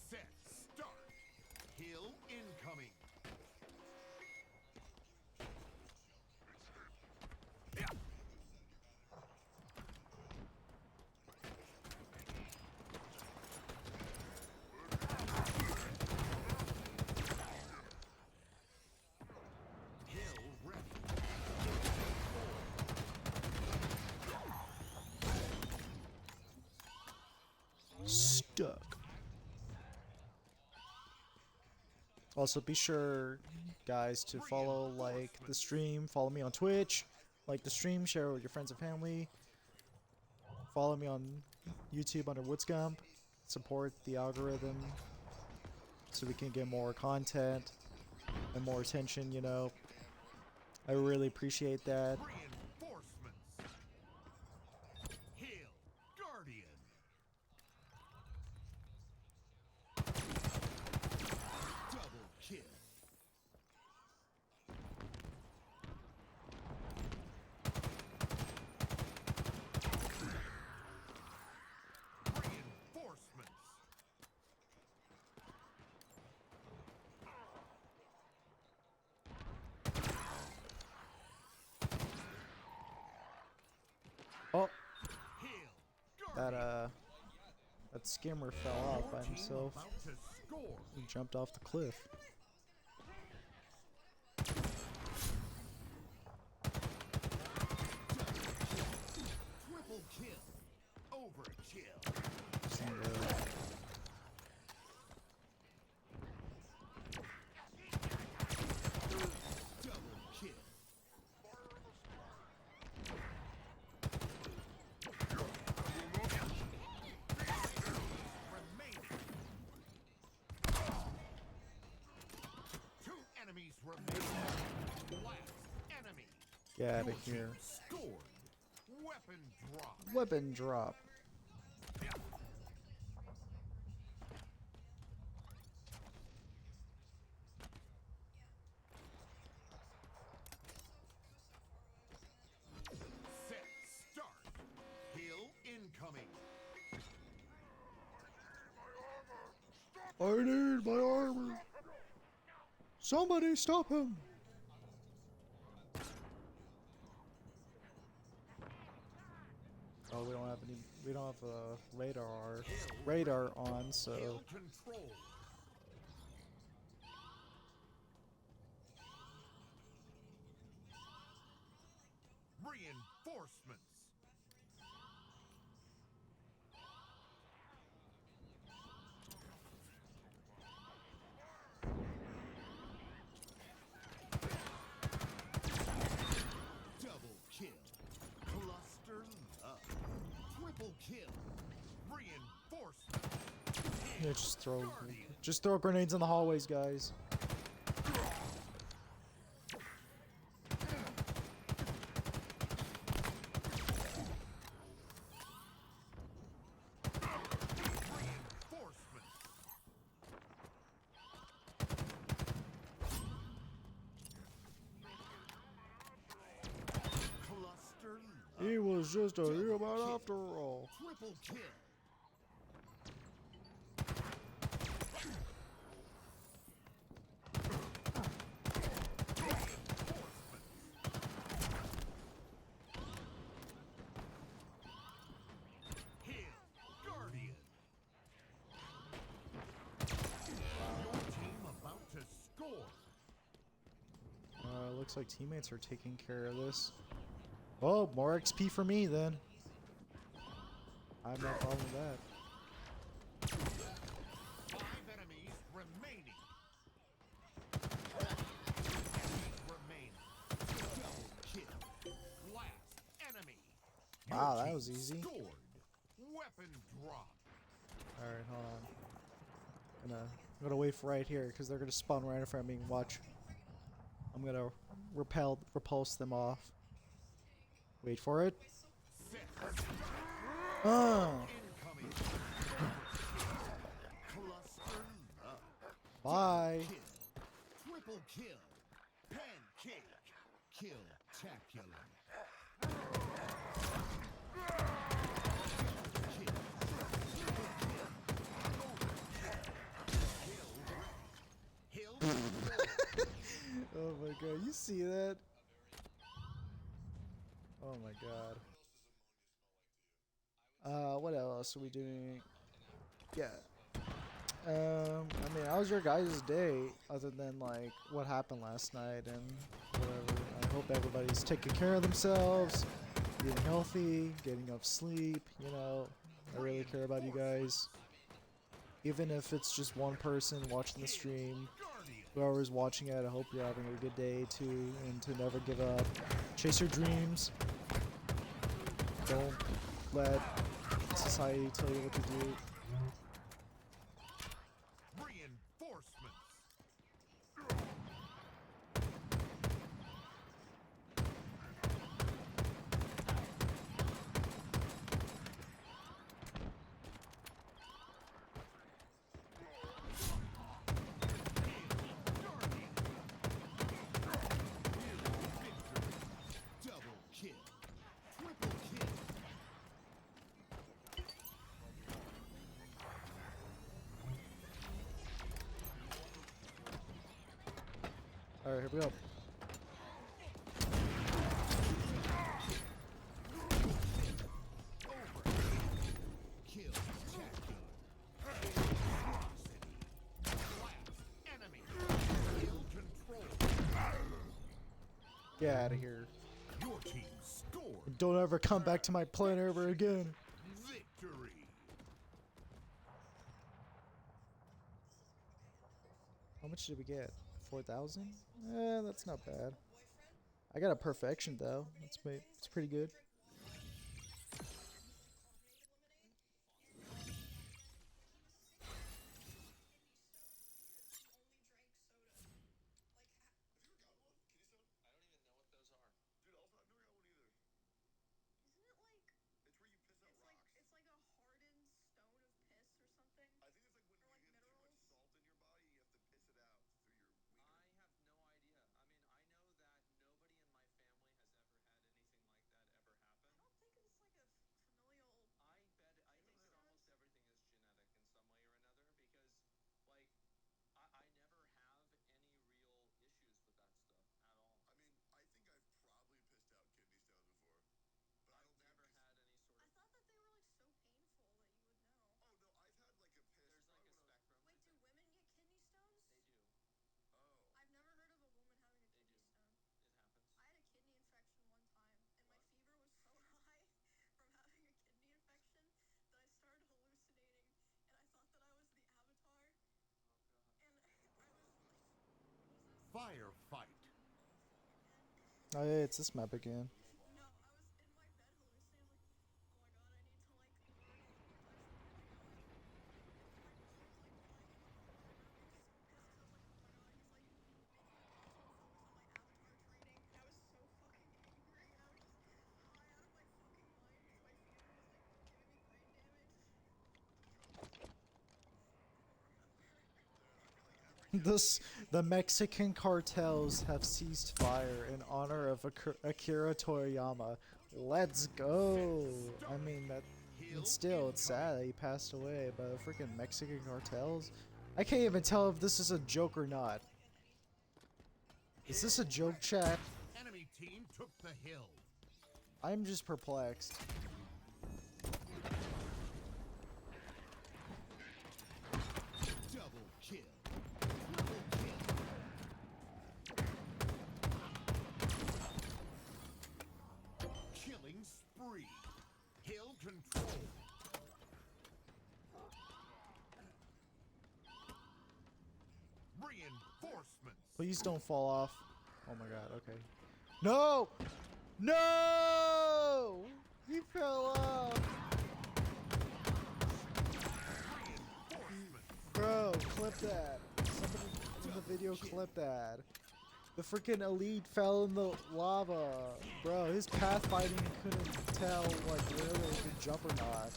Set start. Hill incoming. Stuck. Also, be sure, guys, to follow the stream. Follow me on Twitch, like the stream, share it with your friends and family. Follow me on YouTube under Woodgump. Support the algorithm so we can get more content and more attention, you know. I really appreciate that. Reinforcements. Hail, Guardian. Double kill. Reinforcements. Oh, Hail, that Guardian. that skimmer fell out by Team himself. about to score. He jumped off the cliff. Triple kill. Overkill. Double kill. Remaining. Two enemies remaining. Last enemy. Get out Your of here. team scored. Weapon drop. Weapon drop. Set start. Hill incoming. I need my armor. Somebody stop him. Oh, we don't have any. We don't have a radar on, so Hill control. Reinforcements. Cluster up. Triple kill. Reinforcement. Yeah, just throw grenades in the hallways, guys. Reinforcement. Cluster up. He was just a human after all. Triple kill. Heal. Guardian. Your team about to score. Looks like teammates are taking care of this. Oh, more XP for me then. I have no problem with that. 5 enemies remaining. Double kill. Last enemy. Wow, Your that team was easy. Scored. Weapon drop. All right, hold on. I'm gonna wait for right here because they're gonna spawn right in front of me. Watch. I'm gonna repulse them off. Wait for it. Set. Ah, Incoming. Cluster up. bye. Kill. Triple kill. Pancake. Kill. Tacular. Hill. Oh my god, you see that? Oh my god. What else are we doing? Yeah. I mean, how was your guys' day other than like what happened last night and whatever? I hope everybody's taking care of themselves, being healthy, getting enough sleep, you know. I really care about you guys. Even if it's just one person watching the stream, Guardian. whoever's watching it, I hope you're having a good day too, and to never give up. Chase your dreams. Don't let society tell you what to do. Reinforcements. Double kill. Triple kill. Alright, here we go. Kill. Tacular. Ferocity. Last enemy. Kill control. Get out of here. Your team scored. Don't ever come back to my planet ever again. Victory. How much did we get? 4,000? That's not bad. I got a perfection though. It's pretty good. Firefight. Oh yeah, it's this map again. The Mexican cartels have ceased fire in honor of Akira Toriyama. Let's go. I mean that. And still, it's sad that he passed away by the freaking Mexican cartels. I can't even tell if this is a joke or not. Is this a joke, chat? Enemy team took the hill. I'm just perplexed. Double kill. Triple kill. Killing spree. Hill control. Reinforcements. Please don't fall off. Oh my god, okay. No! No! He fell off! Bro, clip that. Somebody in the video clip that. The freaking elite fell in the lava. Bro, his pathfinding couldn't tell like whether they could jump or not.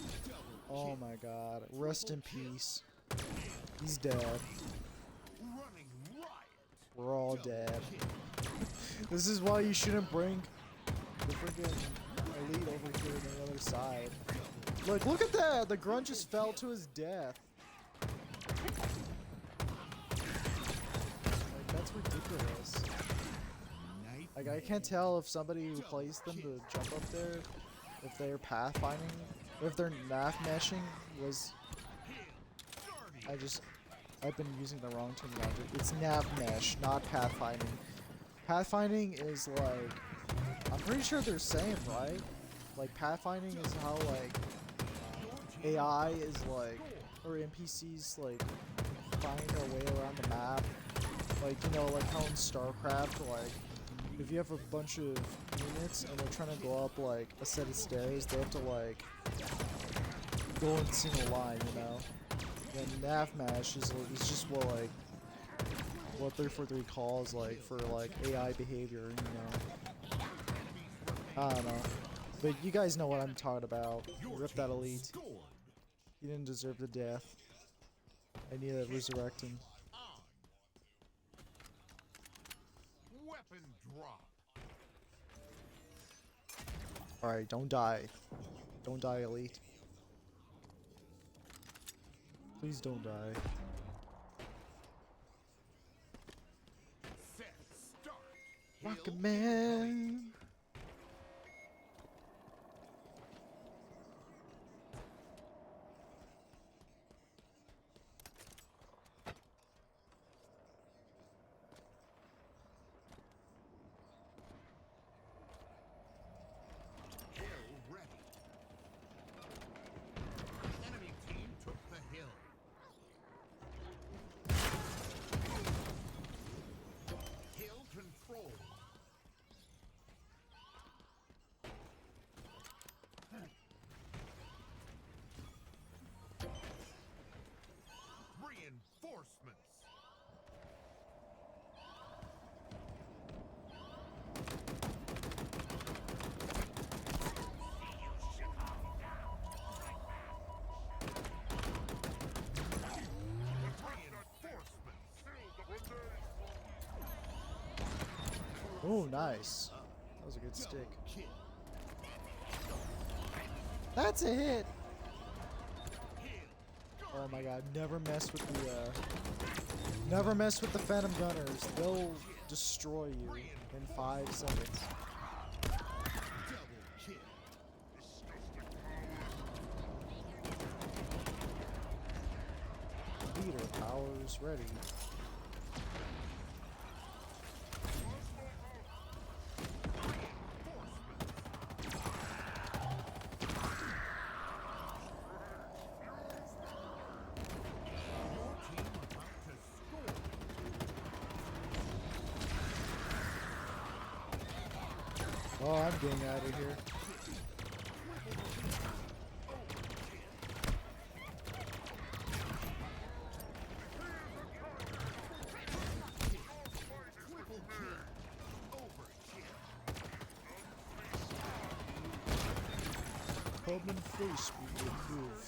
Oh my god. Rest in peace. He's dead. Running riot. We're all dead. This is why you shouldn't bring the freaking elite over here to the other side. Look at that! The grunt just fell to his death. Like, that's ridiculous. Like, I can't tell if somebody who plays them to jump up there, if they're pathfinding, or if they're nav meshing was... I've been using the wrong terminology. It's nav mesh, not pathfinding. Pathfinding is like, I'm pretty sure they're same, right? Like pathfinding is how like AI is like, or NPCs like find their way around the map. Like, you know, like how in StarCraft, like if you have a bunch of units and they're trying to go up like a set of stairs, they have to like go in single line, you know? And nav mesh is just what like what 343 calls like for like AI behavior, you know. I don't know. But you guys know what I'm talking about. Rip that elite. He didn't deserve the death. I need to resurrect him. Weapon drop. Alright, don't die. Don't die, elite. Please don't die. Set start. Rocket Man! Hill ready. Enemy team took the hill. Hill control. Reinforcements. Oh, nice. That was a good stick. Kill. That's a hit! Hill. Oh my god, never mess with the, never mess with the Phantom Gunners. They'll destroy you in 5 seconds. Double kill. Leader powers ready. Your team about to score. Oh, I'm getting out of here. Triple kill. Overkill. Coleman face will improve.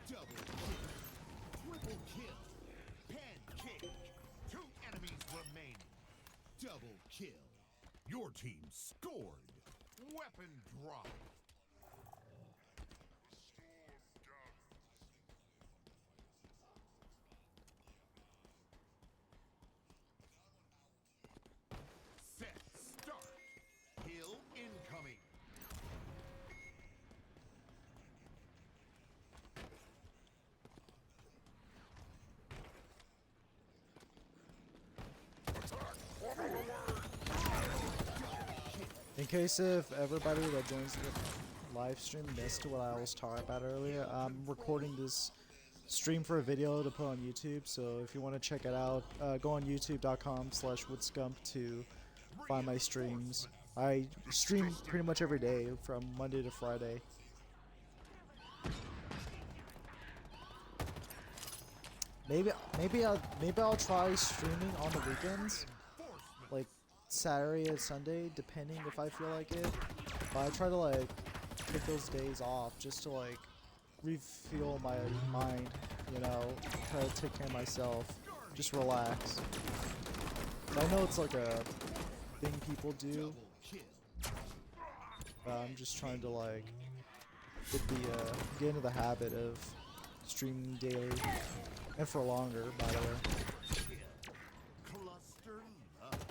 Double kill. Triple kill. Pancake. Your team scored. Weapon drop. Set start. Hill incoming. In case if everybody that joins the live stream missed what I was talking about earlier, I'm recording this stream for a video to put on YouTube. So if you want to check it out, go on youtube.com/Woodgump to find my streams. I stream pretty much every day from Monday to Friday. Maybe I'll try streaming on the weekends, like Saturday and Sunday, depending if I feel like it. But I try to like take those days off just to like refuel my mind, you know, try to take care of myself, just relax. I know it's like a thing people do, but I'm just trying to like get into the habit of streaming daily and for longer, by the way. Cluster love.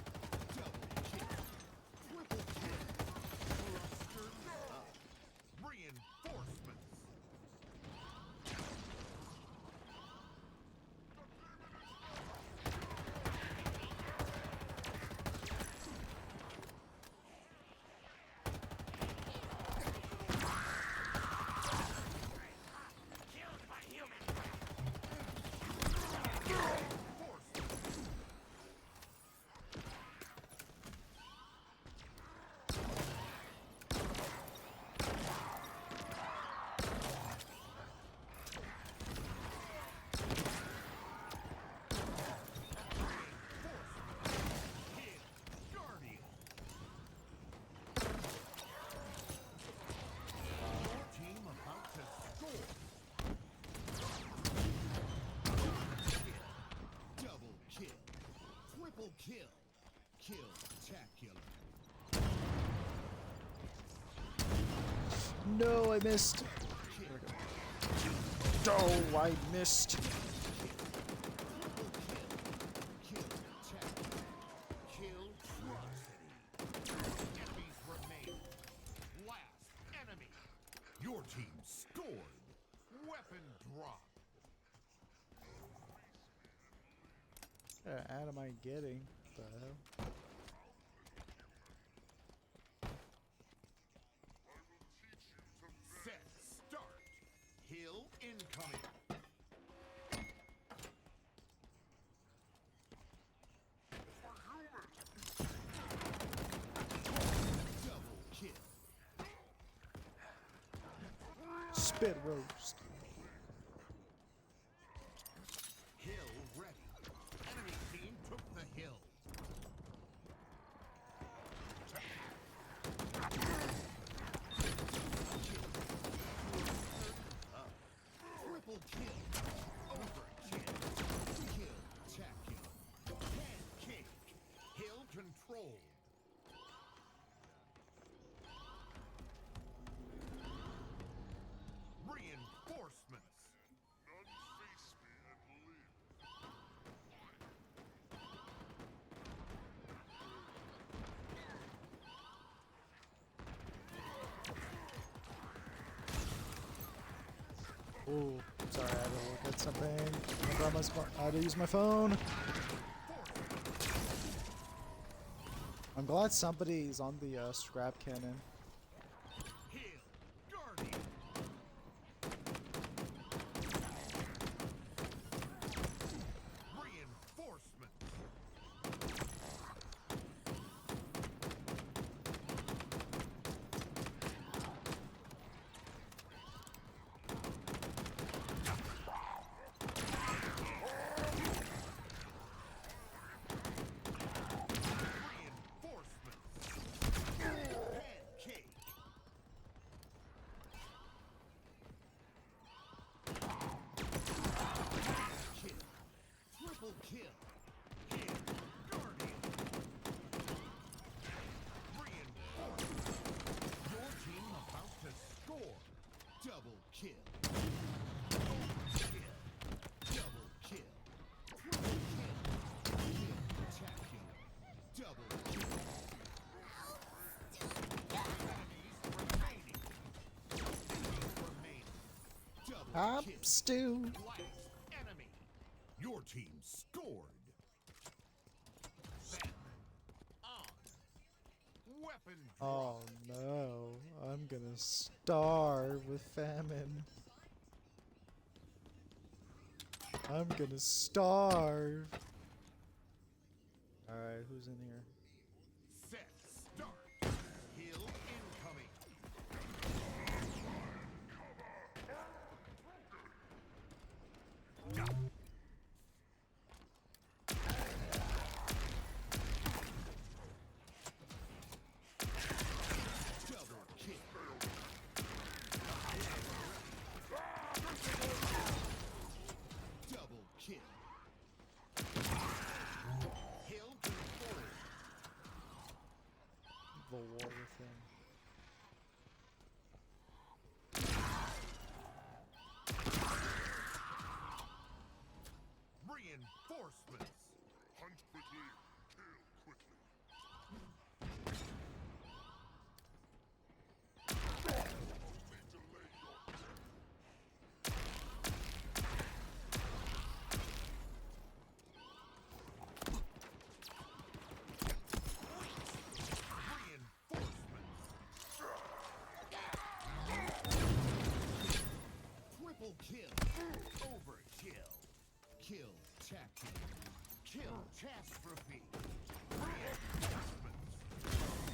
Double kill. Triple kill. Cluster love. Reinforcements. Kill. Kill-tacular. No, I missed. Oh, I missed. Kill enemies remain. Last enemy. Your team scored. Weapon drop. What ad am I getting? What the hell? Set start. Hill incoming. Double kill. Spit roast. Hill ready. Enemy team took the hill. Triple kill. Overkill. Kill-tacular. Pancake. Hill controlled. Reinforcements. None face me and live. Oh, sorry, I had to look at something. I had to use my phone. I'm glad somebody's on the scrap cannon. Hill. Guardian. Reinforcements. Reinforcements. Pancake. Double kill. Overkill. Double kill. Triple kill. Kill. Spectacular. Double kill. Enemies remaining. Double Hop kill. stew. Last enemy. Your team scored. Famine on. Weapon Oh drop. no, I'm gonna starve with famine. I'm gonna starve. Alright, who's in here? Set start. Hill incoming. Double kill. Double kill. Hill confirmed. The water thing. Reinforcements. Hunt quickly, kill quickly. Only delay your death. Reinforcements. Triple kill. Overkill. Kill tactic. Kill catastrophe. Reinforcements.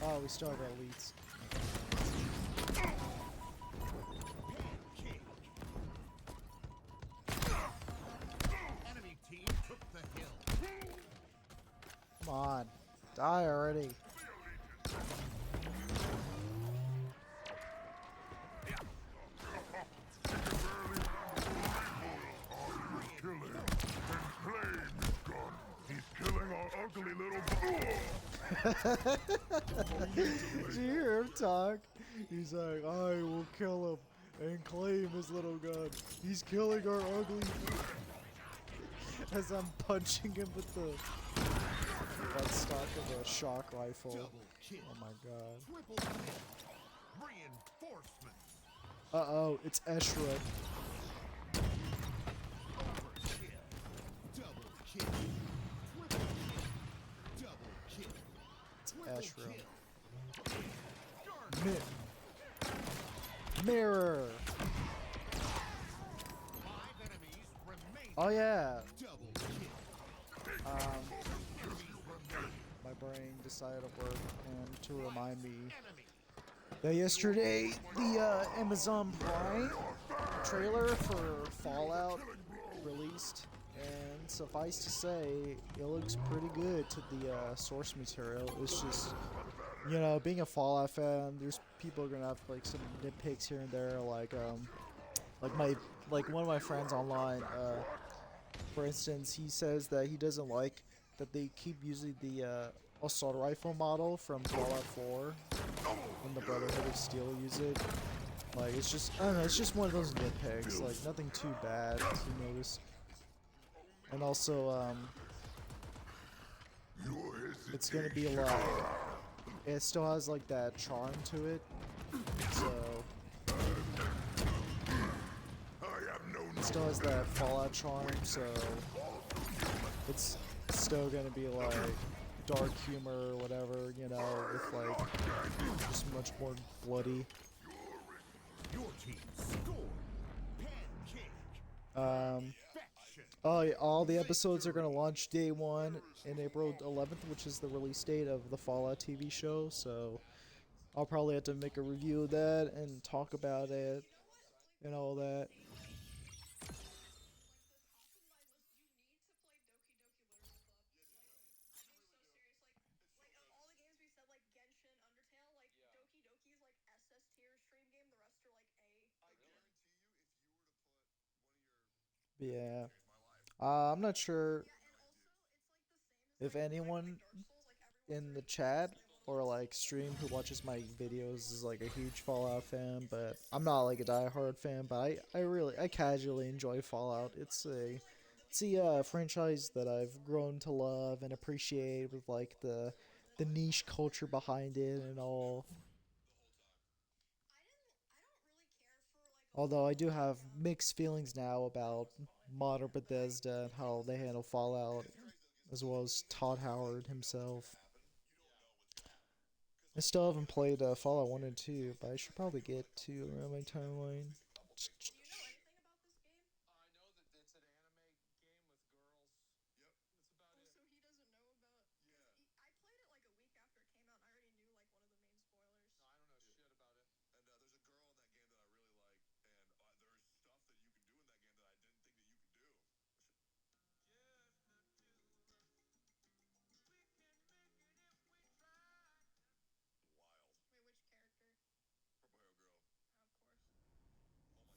Oh, we still have our elites. Pancake. Enemy team took the hill. Come on. Die already. Kill him. Then claim his gun. He's killing our ugly little Did you hear him talk? He's like, I will kill him and claim his little gun. He's killing our ugly. As I'm punching him with the buttstock of a shock rifle. Double kill. Oh my god. Triple kill. Reinforcements. Uh-oh, it's Eshra. Overkill. Double kill. Triple kill. Double kill. Triple Ashram. kill. Mirror. 5 enemies remaining. Oh yeah. Double kill. Enemies remaining. My brain decided to work and to remind me Enemy. that yesterday the Amazon Prime trailer for Fallout released, and suffice to say, it looks pretty good to the source material. It's just, you know, being a Fallout fan, there's people gonna have like some nitpicks here and there, like one of my friends online, for instance, he says that he doesn't like that they keep using the assault rifle model from Fallout 4 when the Brotherhood of Steel use it. Like, it's just, I don't know, it's just one of those nitpicks, like nothing too bad to notice. And also, it's gonna be like, it still has like that charm to it, so it still has that Fallout charm, so it's still gonna be like dark humor or whatever, you know, with like just much more bloody. Your team scored. Pancake. Perfection. Oh yeah, all the episodes are gonna launch day 1 in April 11th, which is the release date of the Fallout TV show, so I'll probably have to make a review of that and talk about it and all that. Yeah. I'm not sure if anyone in the chat or like stream who watches my videos is like a huge Fallout fan, but I'm not like a diehard fan. But I casually enjoy Fallout. It's a franchise that I've grown to love and appreciate with like the niche culture behind it and all. Although I do have mixed feelings now about modern Bethesda and how they handle Fallout, as well as Todd Howard himself. I still haven't played Fallout 1 and 2, but I should probably get to around my timeline.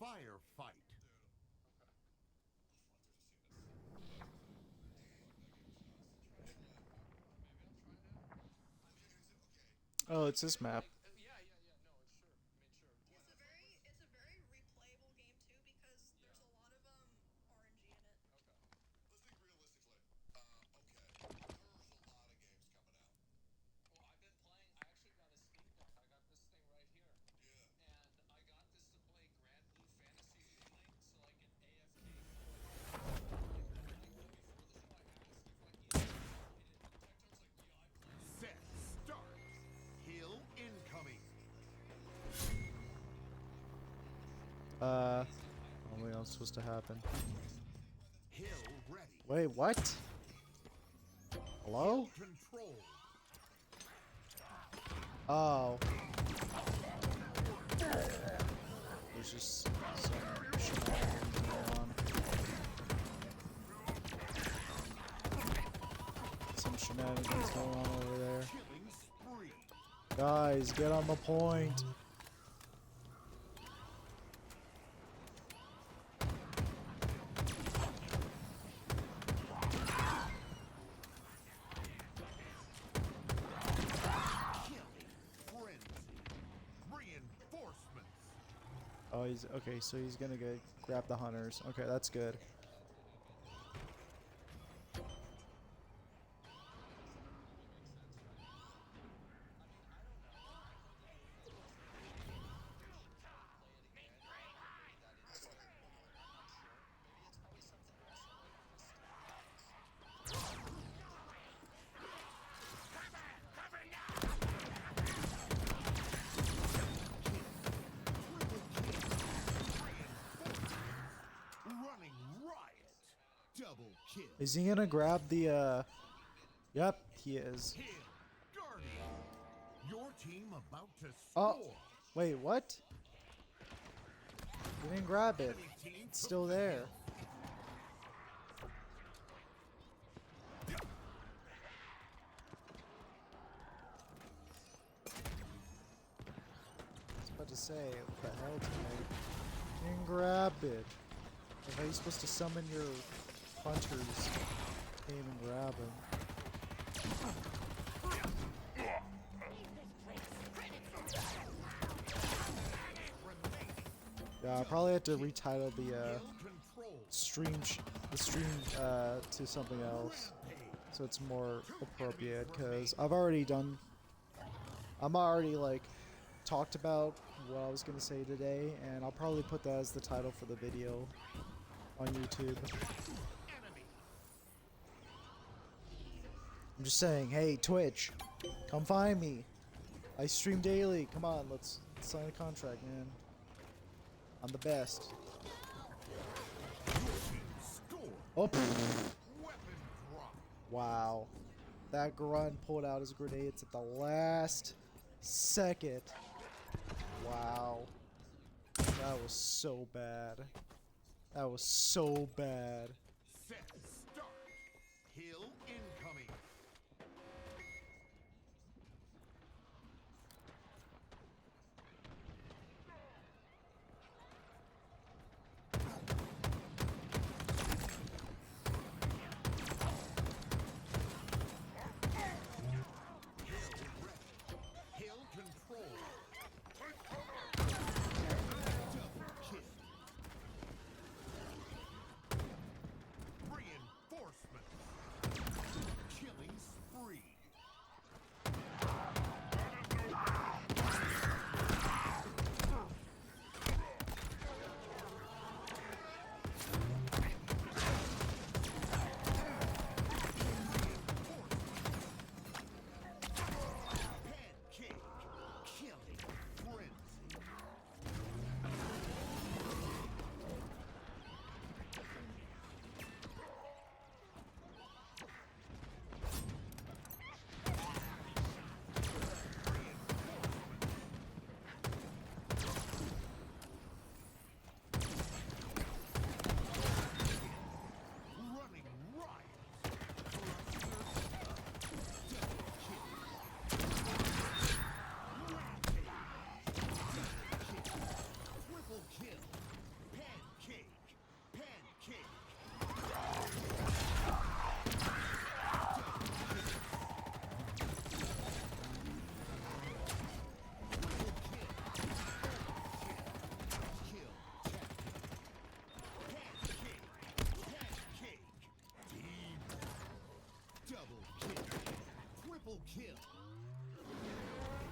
Firefight. Oh, it's this map. Set. Start. Hill incoming. What else supposed to happen? Hill ready. Wait, what? Hello? Control. Oh. There's just some shenanigans going on. Some shenanigans going on over there. Killing spree. Guys, get on the point. Oh, he's okay. So he's gonna go grab the hunters. Okay, that's good. Running riot. Double kill. Is he gonna grab the? Yep, he is. Hill. Guardian. Your team about to Oh, score. wait, what? He didn't grab it. Enemy team It's took still the there. hill. I was about to say, what the hell, teammate? You didn't grab it. Like, how are you supposed to summon your hunters? Can't even grab them. Yeah, I'll probably have to retitle the Hill control. stream to something else, so it's more appropriate. Cause I'm already like talked about what I was gonna say today, and I'll probably put that as the title for the video on YouTube. Enemy. I'm just saying, hey Twitch, come find me. I stream daily. Come on, let's sign a contract, man. I'm the best. Score. Oh, pfft. Weapon drop. Wow. That grunt pulled out his grenades at the last second. Wow. That was so bad. That was so bad. Set. Start. Hill incoming. Hill ready.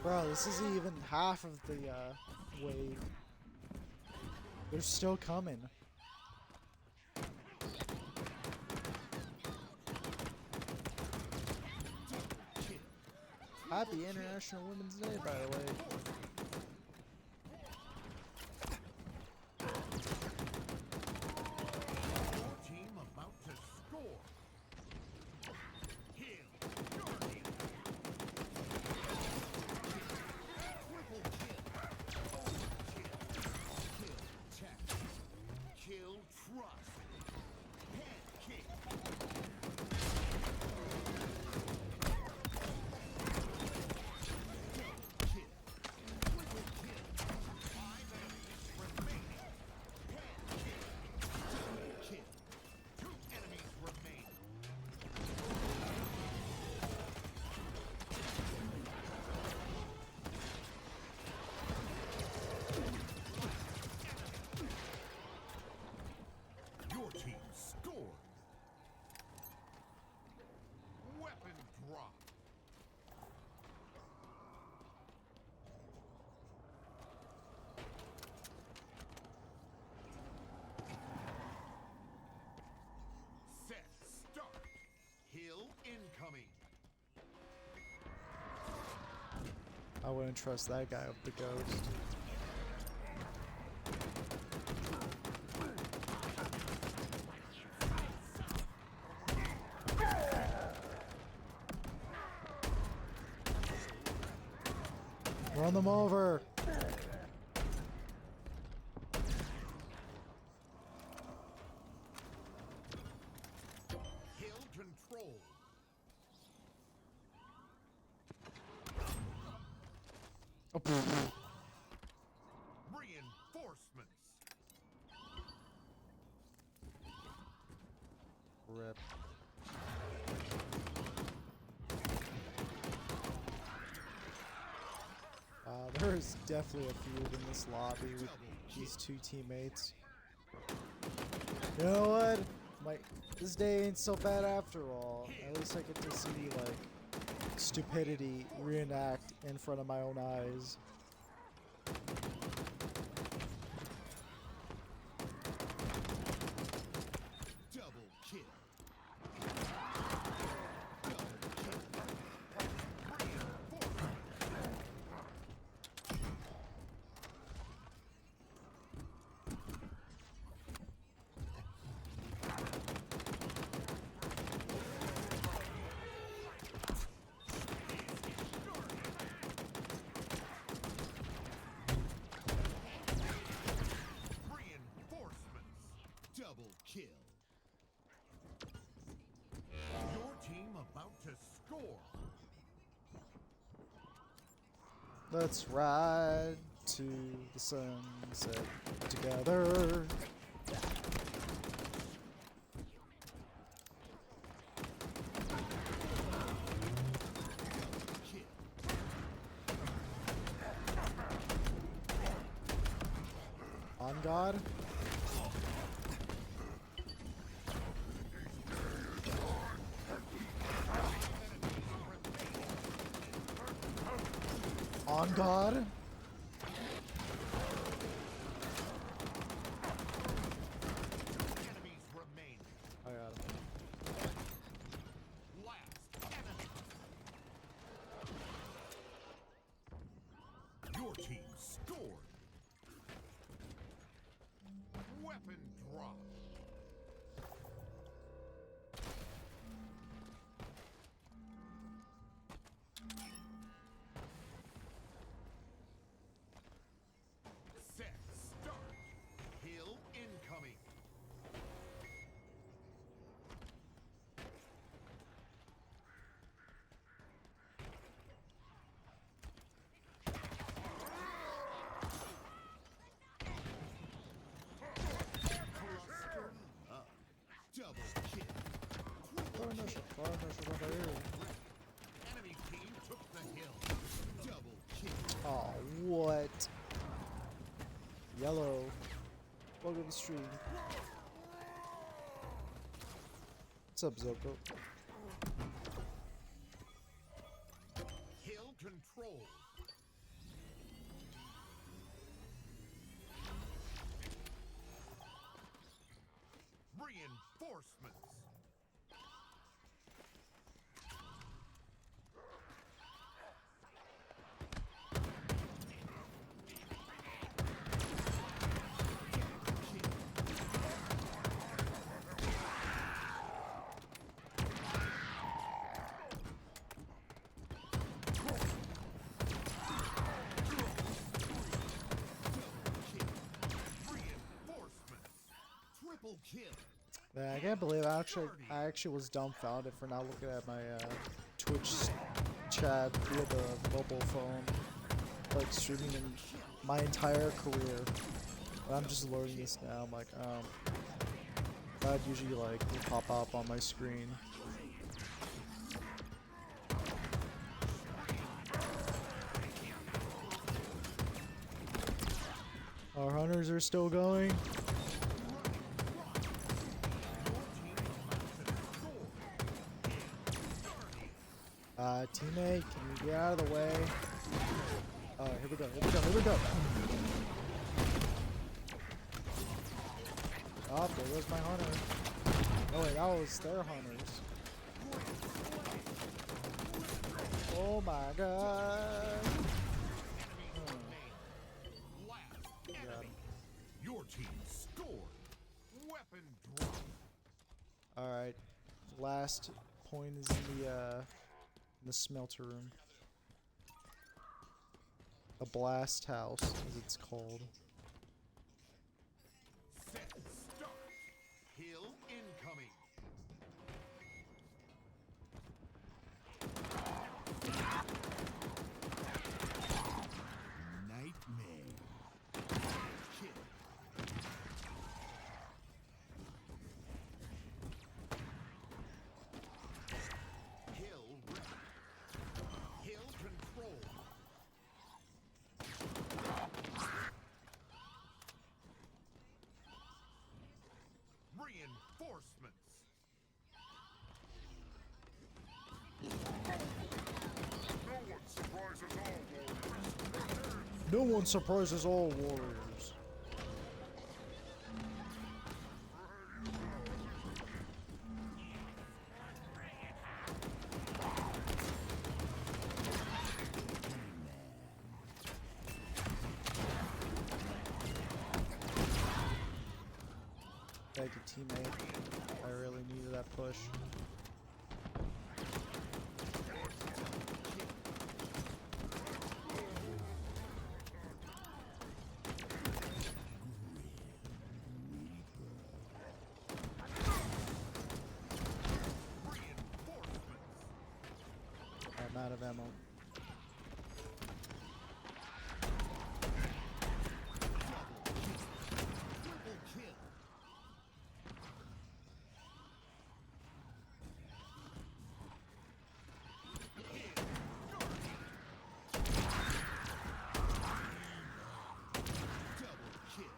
Bro, this isn't even half of the wave. They're still coming. Happy International Women's Day, by the way. Your team about to score. Kill. Guardian. Triple kill. Overkill. Kill. Check. Kill. Trust. Head kick. Kill. Triple kill. 5 enemies remaining. Head kick. Double kill. 2 enemies remaining. Your team scored. Weapon drop. Set start. Hill incoming. I wouldn't trust that guy with the ghost. Run them over. Hill control. Oh, pfft. Reinforcements. Rip. There's definitely a feud in this lobby with these two teammates. You know what? This day ain't so bad after all. At least I get to see, like, stupidity reenact in front of my own eyes. Double kill. Reinforcements. Double kill. Your team about to score. Let's ride to the sunset together. Kill. On God. On God. Enemies remain. I got him. Last enemy. Your team scored. Weapon drop. Set start. Hill incoming. Cluster up. Double kill. Enemy team took the hill. Double kill. Oh, what? Yellow. Welcome to the stream. What's up, Zoko? Hill control. Reinforcements. Triple kill. Man, I can't believe I actually was dumbfounded for not looking at my Twitch chat via the mobile phone, like streaming in my entire career. But I'm just learning this now. I'm like, that usually like will pop up on my screen. Our hunters are still going. Teammate, can you get out of the way? Oh, here we go, here we go, here we go. Oh, there goes my hunter. Oh wait, that was their hunters. Oh my god. Your team scored. Weapon drop. Alright. Last point is in the smelter room. The blast house, as it's called. Set start. Hill incoming. Nightmare. Kill. Hill ready. Hill control. Reinforcements. No one surprises all warriors. No one surprises all warriors. Thank you, teammate. I really needed that push. I'm out of ammo. Triple kill. Double kill.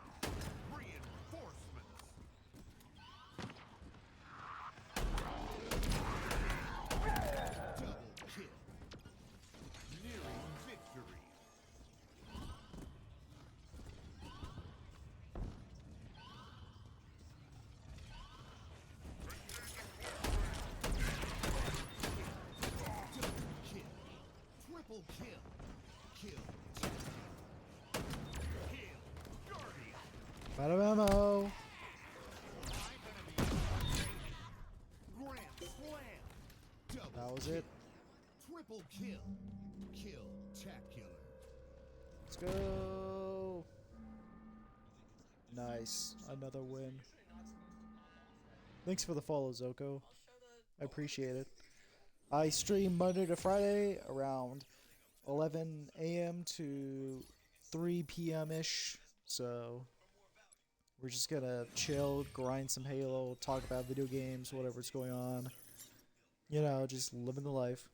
Reinforcements. Double kill. Nearing victory. Double kill. Triple kill. Kill. Kill. Guardian. I'm out of ammo. Grand slam. Double That was kill. it. Triple kill. Kill-tacular. Let's go. Nice. Another win. Thanks for the follow, Zoko. I appreciate it. I stream Monday to Friday around 11 a.m. to 3 p.m.-ish. So we're just gonna chill, grind some Halo, talk about video games, whatever's going on. You know, just living the life.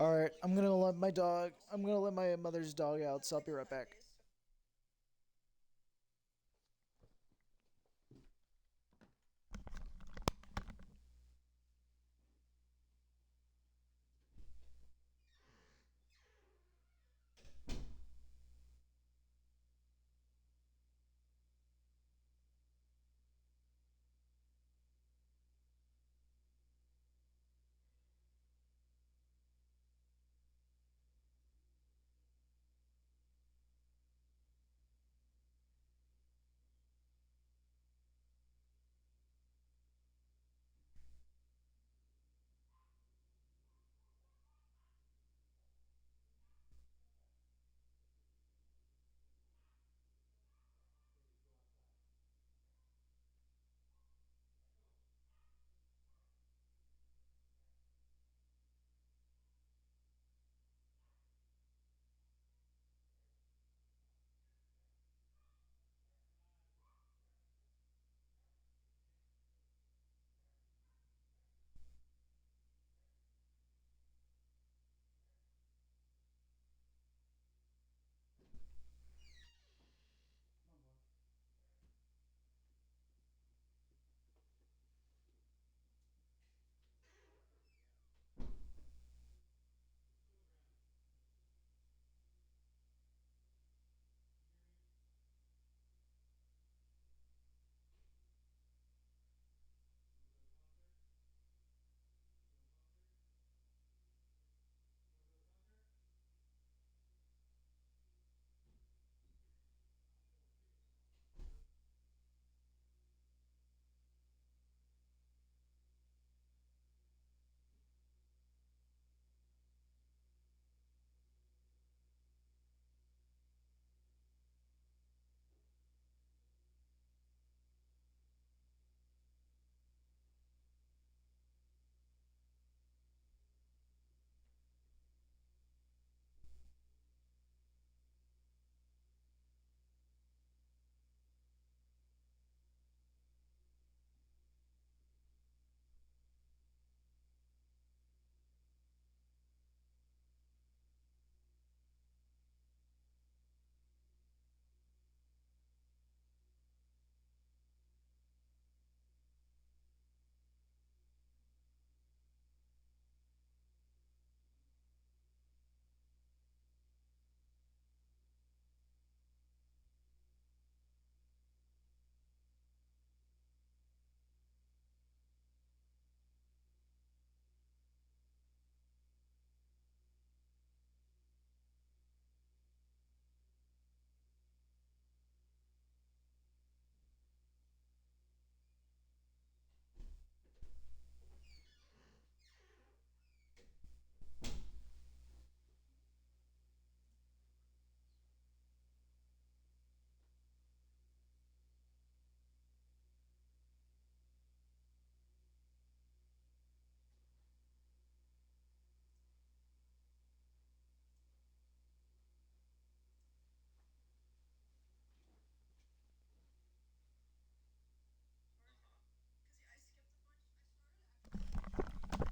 Alright, I'm gonna let my mother's dog out, so I'll be right back.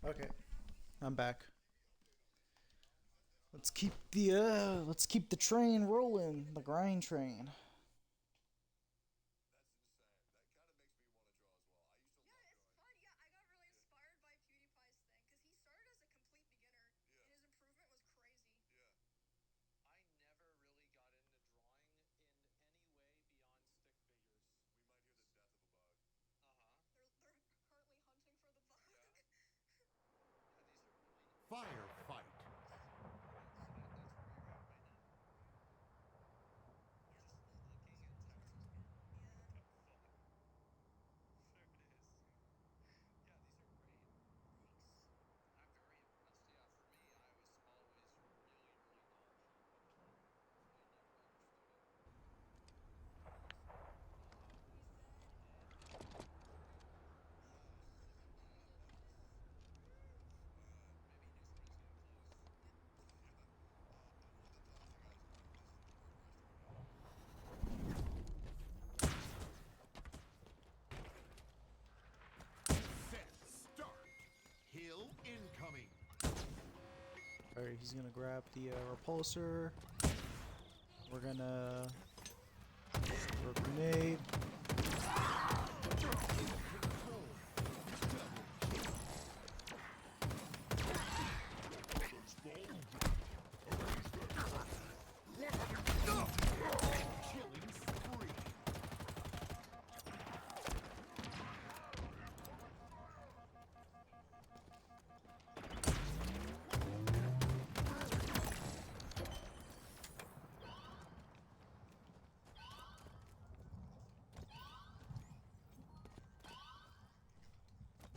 Okay, I'm back. Let's keep the train rolling, the grind train. Firefight. Set. Start. Hill incoming. Alright, he's gonna grab the repulsor. We're gonna throw a grenade. Killing spree.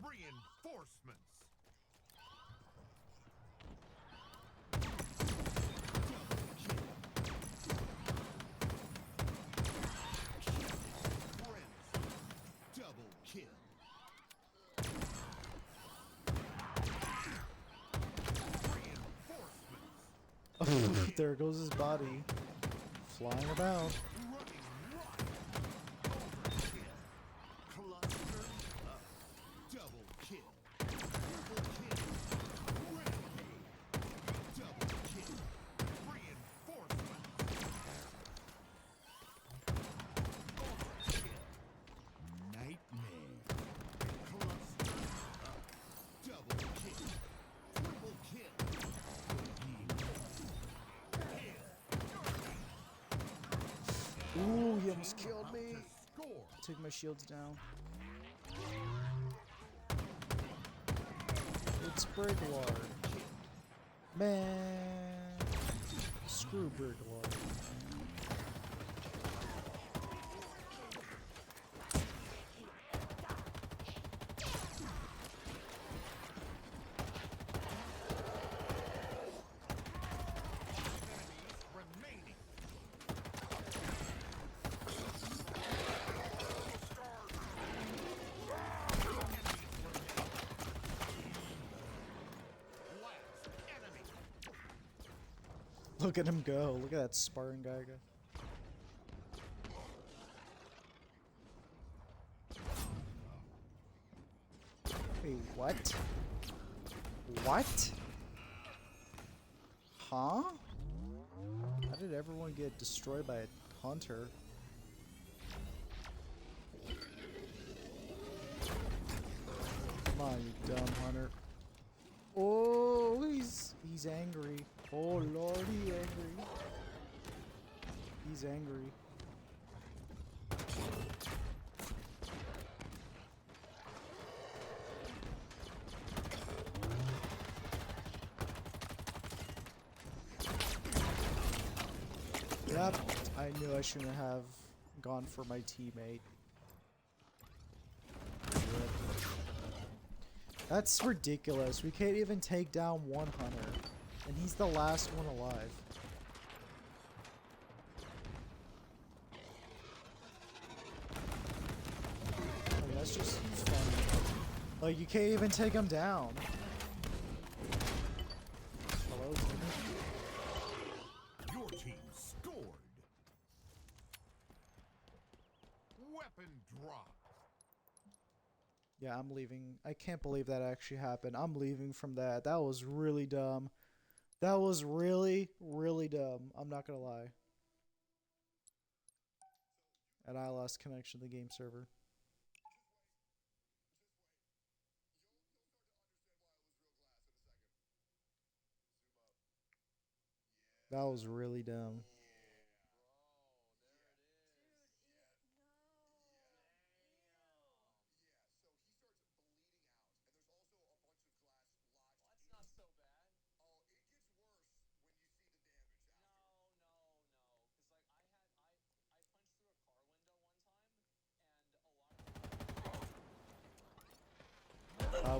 Reinforcements. Double kill. Reinforcements. There goes his body, flying about. Running right. Overkill. Cluster up. Double kill. Triple kill. Rampage. Double kill. Reinforcements. Overkill. Nightmare. Cluster up. Double kill. Triple kill. Ooh, he almost killed me. Score. Took my shields down. It's Brigward. Man. Screw Brigward. Remaining. Last enemy. Look at him go. Look at that sparring guy go. Wait, what? What? Huh? How did everyone get destroyed by a hunter? Come on, you dumb hunter. Oh, he's angry. Oh lord, he's angry. He's angry. Yep, I knew I shouldn't have gone for my teammate. That's ridiculous. We can't even take down one hunter. And he's the last one alive. Like, that's just funny. Like, you can't even take him down. Hello? Your team scored. Weapon drop. Yeah, I'm leaving. I can't believe that actually happened. I'm leaving from that. That was really dumb. That was really, really dumb. I'm not gonna lie. And I lost connection to the game server. That was really dumb.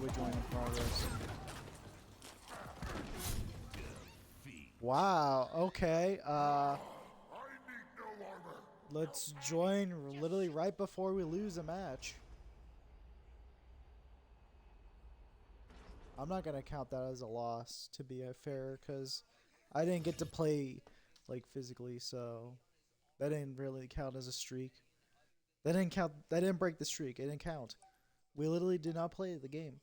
We join in progress. Wow. Okay. I need no armor. Let's join literally right before we lose a match. I'm not gonna count that as a loss, to be fair, because I didn't get to play like physically, so that didn't really count as a streak. That didn't count. That didn't break the streak. It didn't count. We literally did not play the game.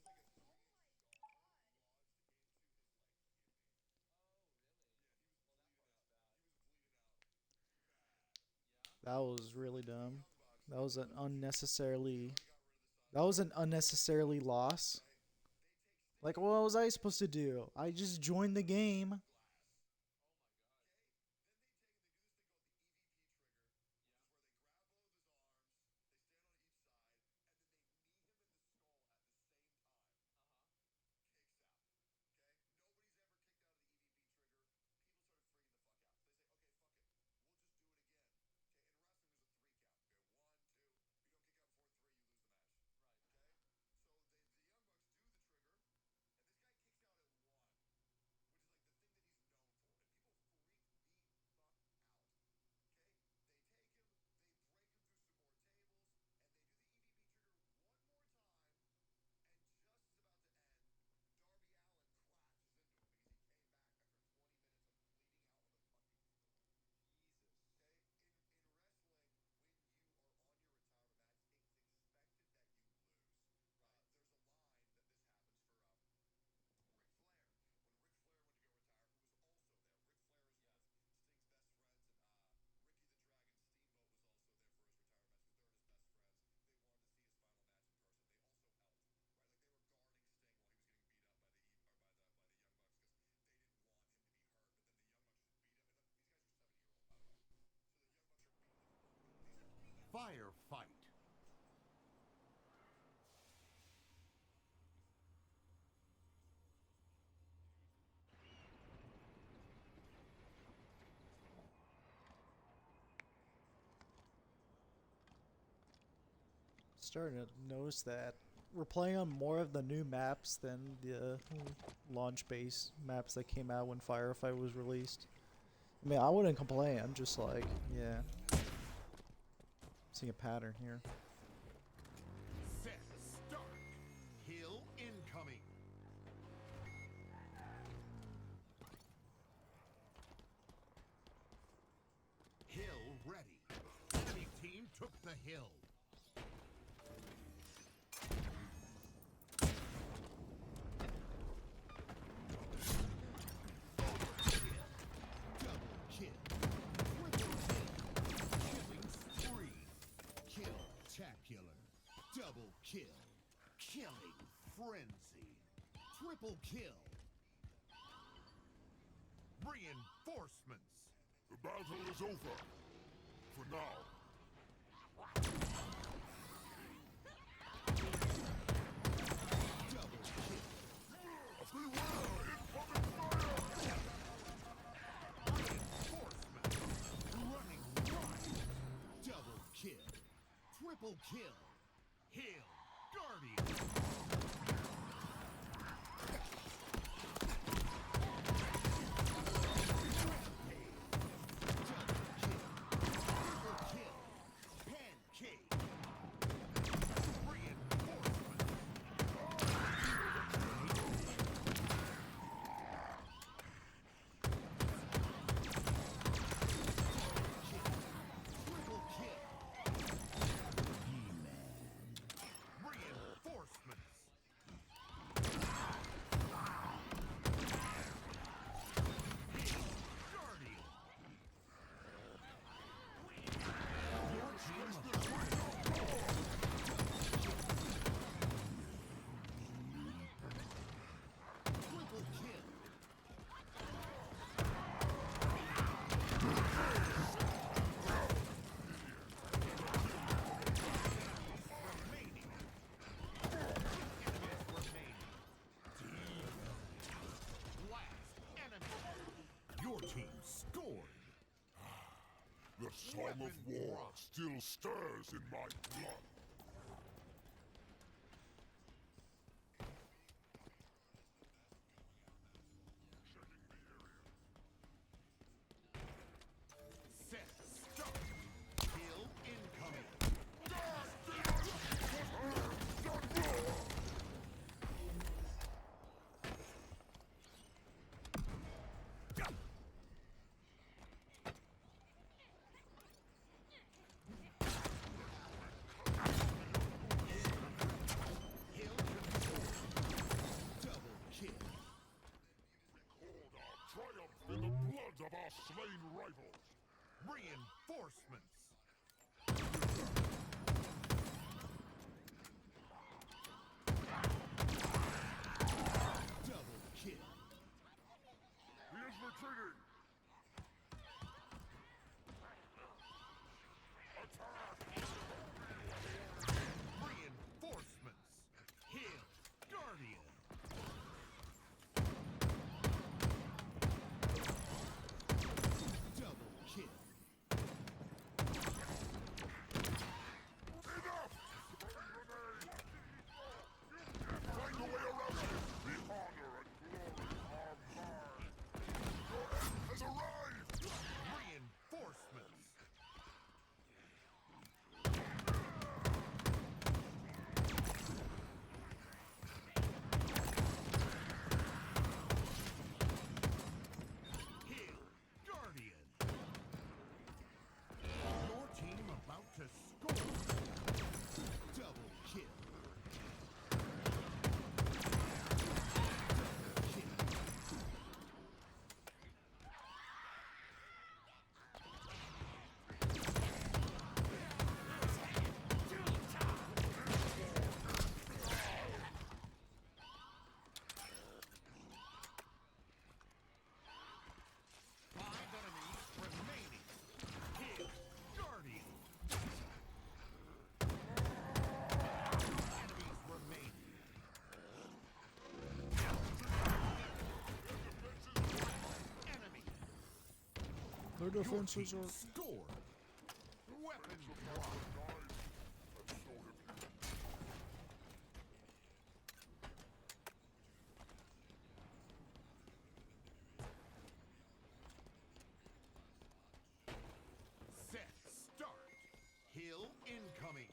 That was really dumb. That was an unnecessarily. That was an unnecessarily loss. Like, what was I supposed to do? I just joined the game. Firefight. Starting to notice that we're playing on more of the new maps than the launch base maps that came out when Firefight was released. I mean, I wouldn't complain. I'm just like, yeah, seeing a pattern here. Set. Start. Hill incoming. Hill ready. Enemy team took the hill. Double kill. Killing frenzy. Triple kill. Reinforcements. The battle is over. For now. Double kill. Beware! Incoming fire! Reinforcements. Running right. Double kill. Triple kill. Hail Guardian. tong of war still stirs in my blood. Set, start. Kill incoming. Kill control. Double kill. Record our triumph in the blood of our slain rivals. Reinforcements. Double kill. He is retreating. Attack! Reinforcements. Heal. Guardian. Double kill. Enough! Find a way around it. The honor and glory are mine. Your end has arrived. Reinforcements. Heal. Guardian. Your team about to score. Double kill. Double kill. Five enemies remaining. Kill. Guardian. Enemies remaining. Enemy. Their defenses are. Score. Weapon drop. And so have you. Set. Start. Hill incoming.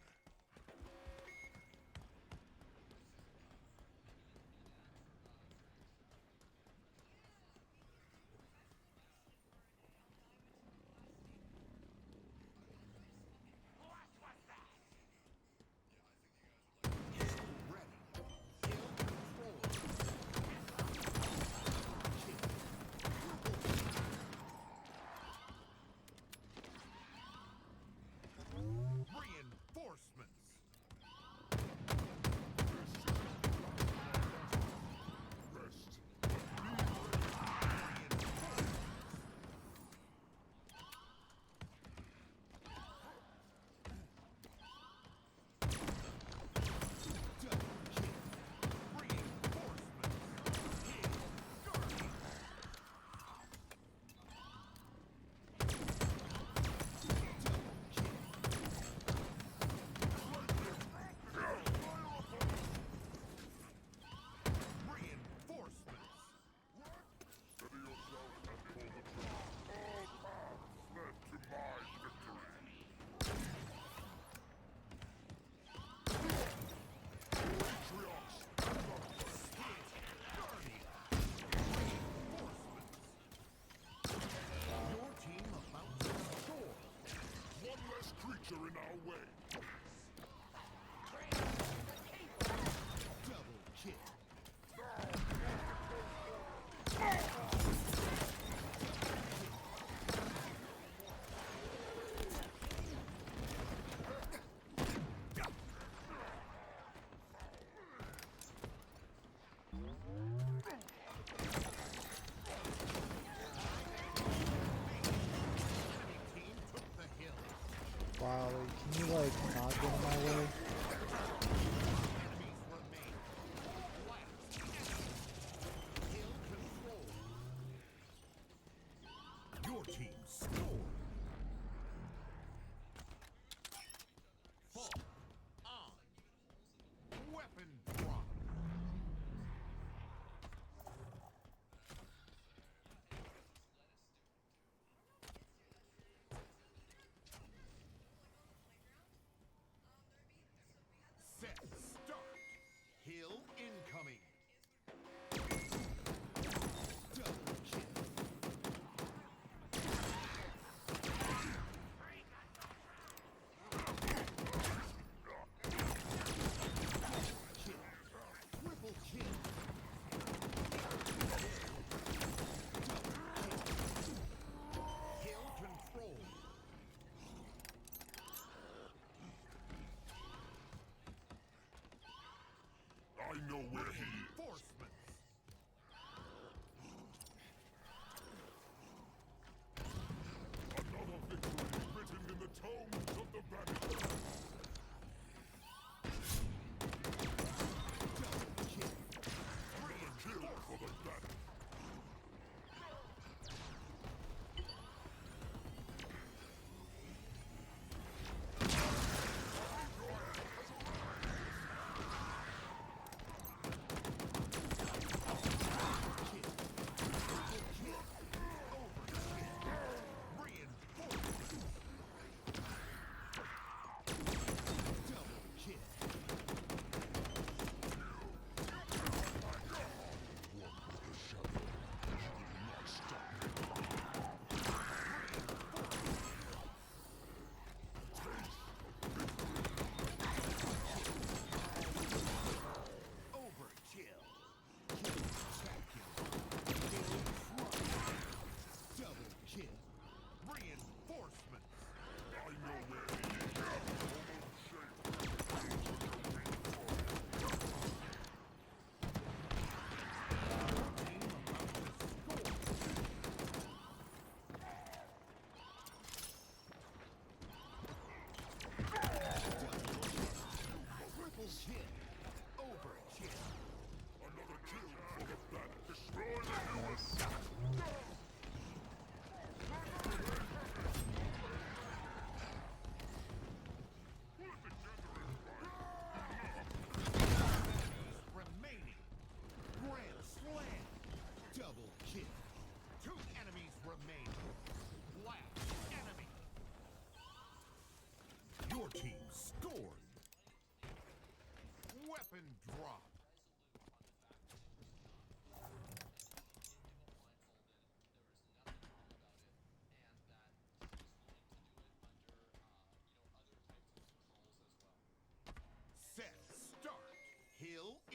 Hill ready. Hill control. Reinforcements. Rest. Double kill. Reinforcements. Hill. Guardian. Double kill. Reinforcements. Steady yourself and pull the trigger. All paths led to my victory. Patriots, stand up. Guardian. Reinforcements. Your team about to score. One less creature in our way. Double kill. Enemy team took the hill. Wow, can you like not get in my way? Enemies remain. Blast. Hill control. Your team scored.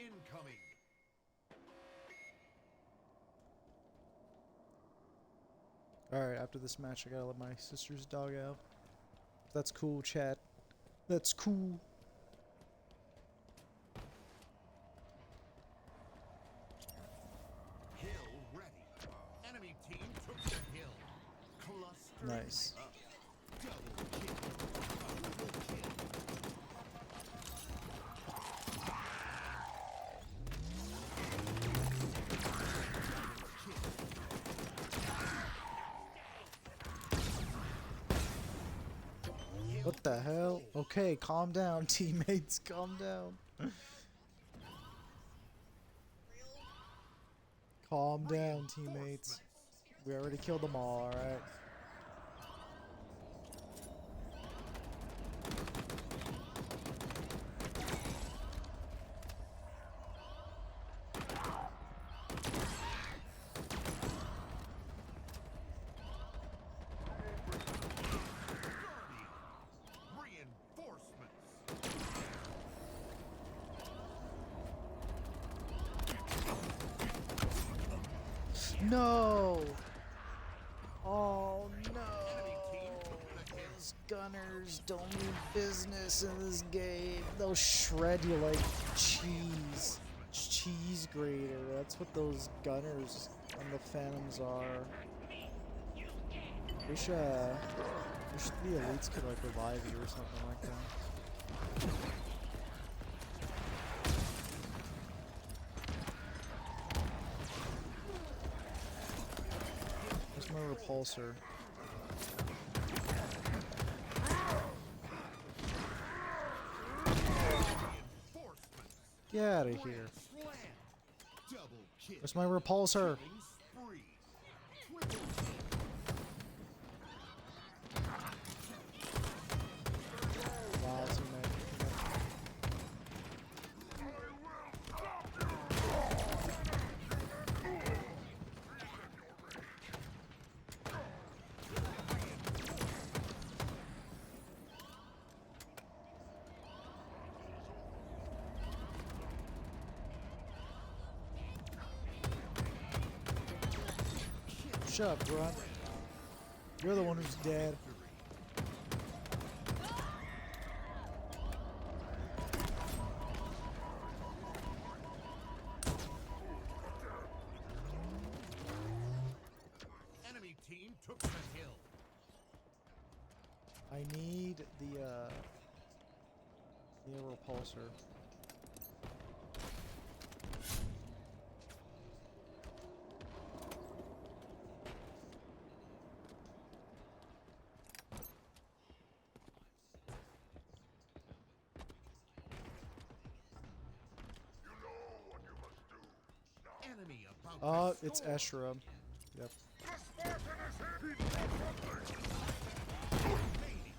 incoming. Alright, after this match, I gotta let my sister's dog out. That's cool, chat. That's cool. Hill ready. Enemy team took the hill. Cluster Nice. up. Double kill. Double kill. What the hell? Okay, calm down, teammates. Calm down. Calm down, teammates. We already killed them all, alright? Reinforcements. No! Oh no! Enemy team took the hill. These gunners don't mean business in this game. They'll shred you like cheese. Cheese grater. That's what those gunners on the Phantoms are. Wish the elites could like revive you or something like that. Where's my repulsor? Reinforcements. Get out of here. Slam. Double kill. Where's my repulsor? Killing spree. Triple kill. Wow, teammate. Shut up, grunt. You're the one who's dead. Enemy team took the hill. I need the repulsor. You know what you must do. Now, Enemy about Oh, to it's score. Eshra. Yep. the Spartan is hit. Keep on something. Remaining.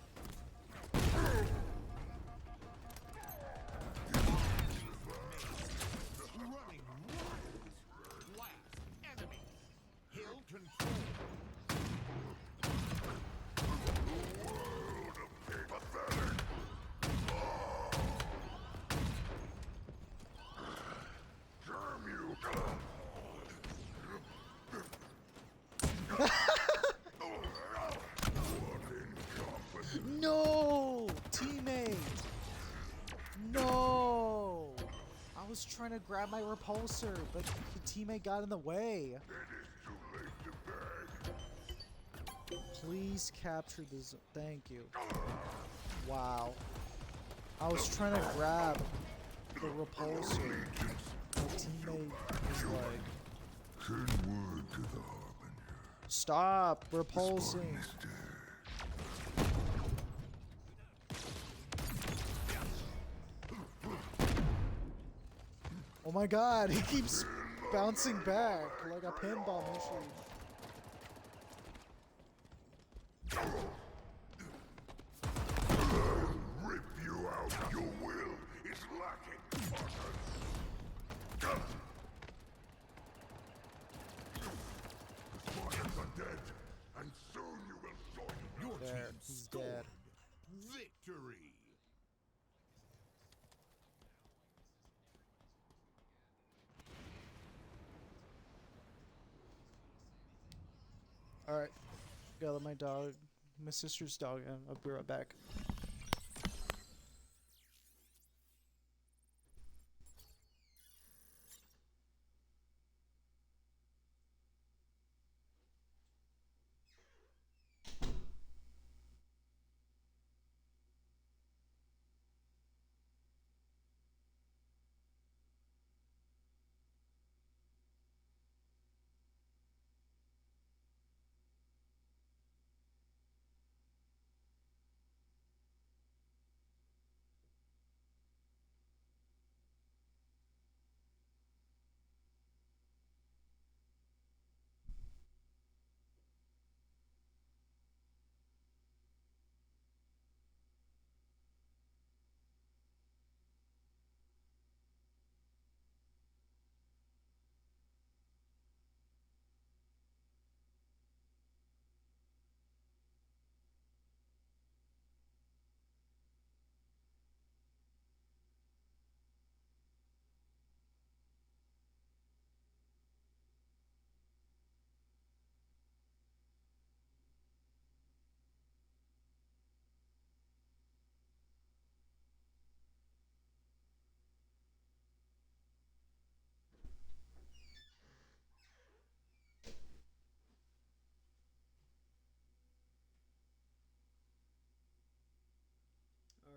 Running wild. Last enemy. Hill control. Pathetic. Damn you. What incompetent. No! Teammate! No! I was trying to grab my repulsor, but the teammate got in the way. It is too late to beg. Please capture this. Thank you. Wow. I was trying to grab the repulsor. My teammate was like, Send word to the Harbinger. stop repulsing. Is dead. Oh my god, he keeps bouncing back like a pinball machine. Rip you out. Your will is lacking, Spartan. The Spartans are dead, and soon you will join them. Your There, team he's scored. dead. Victory. Alright, gotta let my sister's dog, I'll be right back.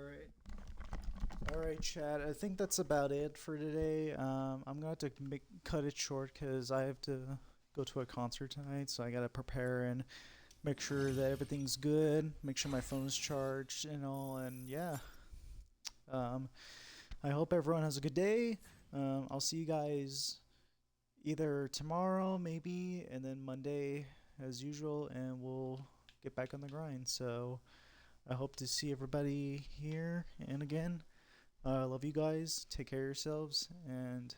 Alright. Alright, Chad. I think that's about it for today. I'm gonna have to cut it short because I have to go to a concert tonight, so I gotta prepare and make sure that everything's good, make sure my phone's charged and all, and yeah. Um, I hope everyone has a good day. I'll see you guys either tomorrow, maybe, and then Monday as usual, and we'll get back on the grind. So I hope to see everybody here and again. I love you guys. Take care of yourselves, and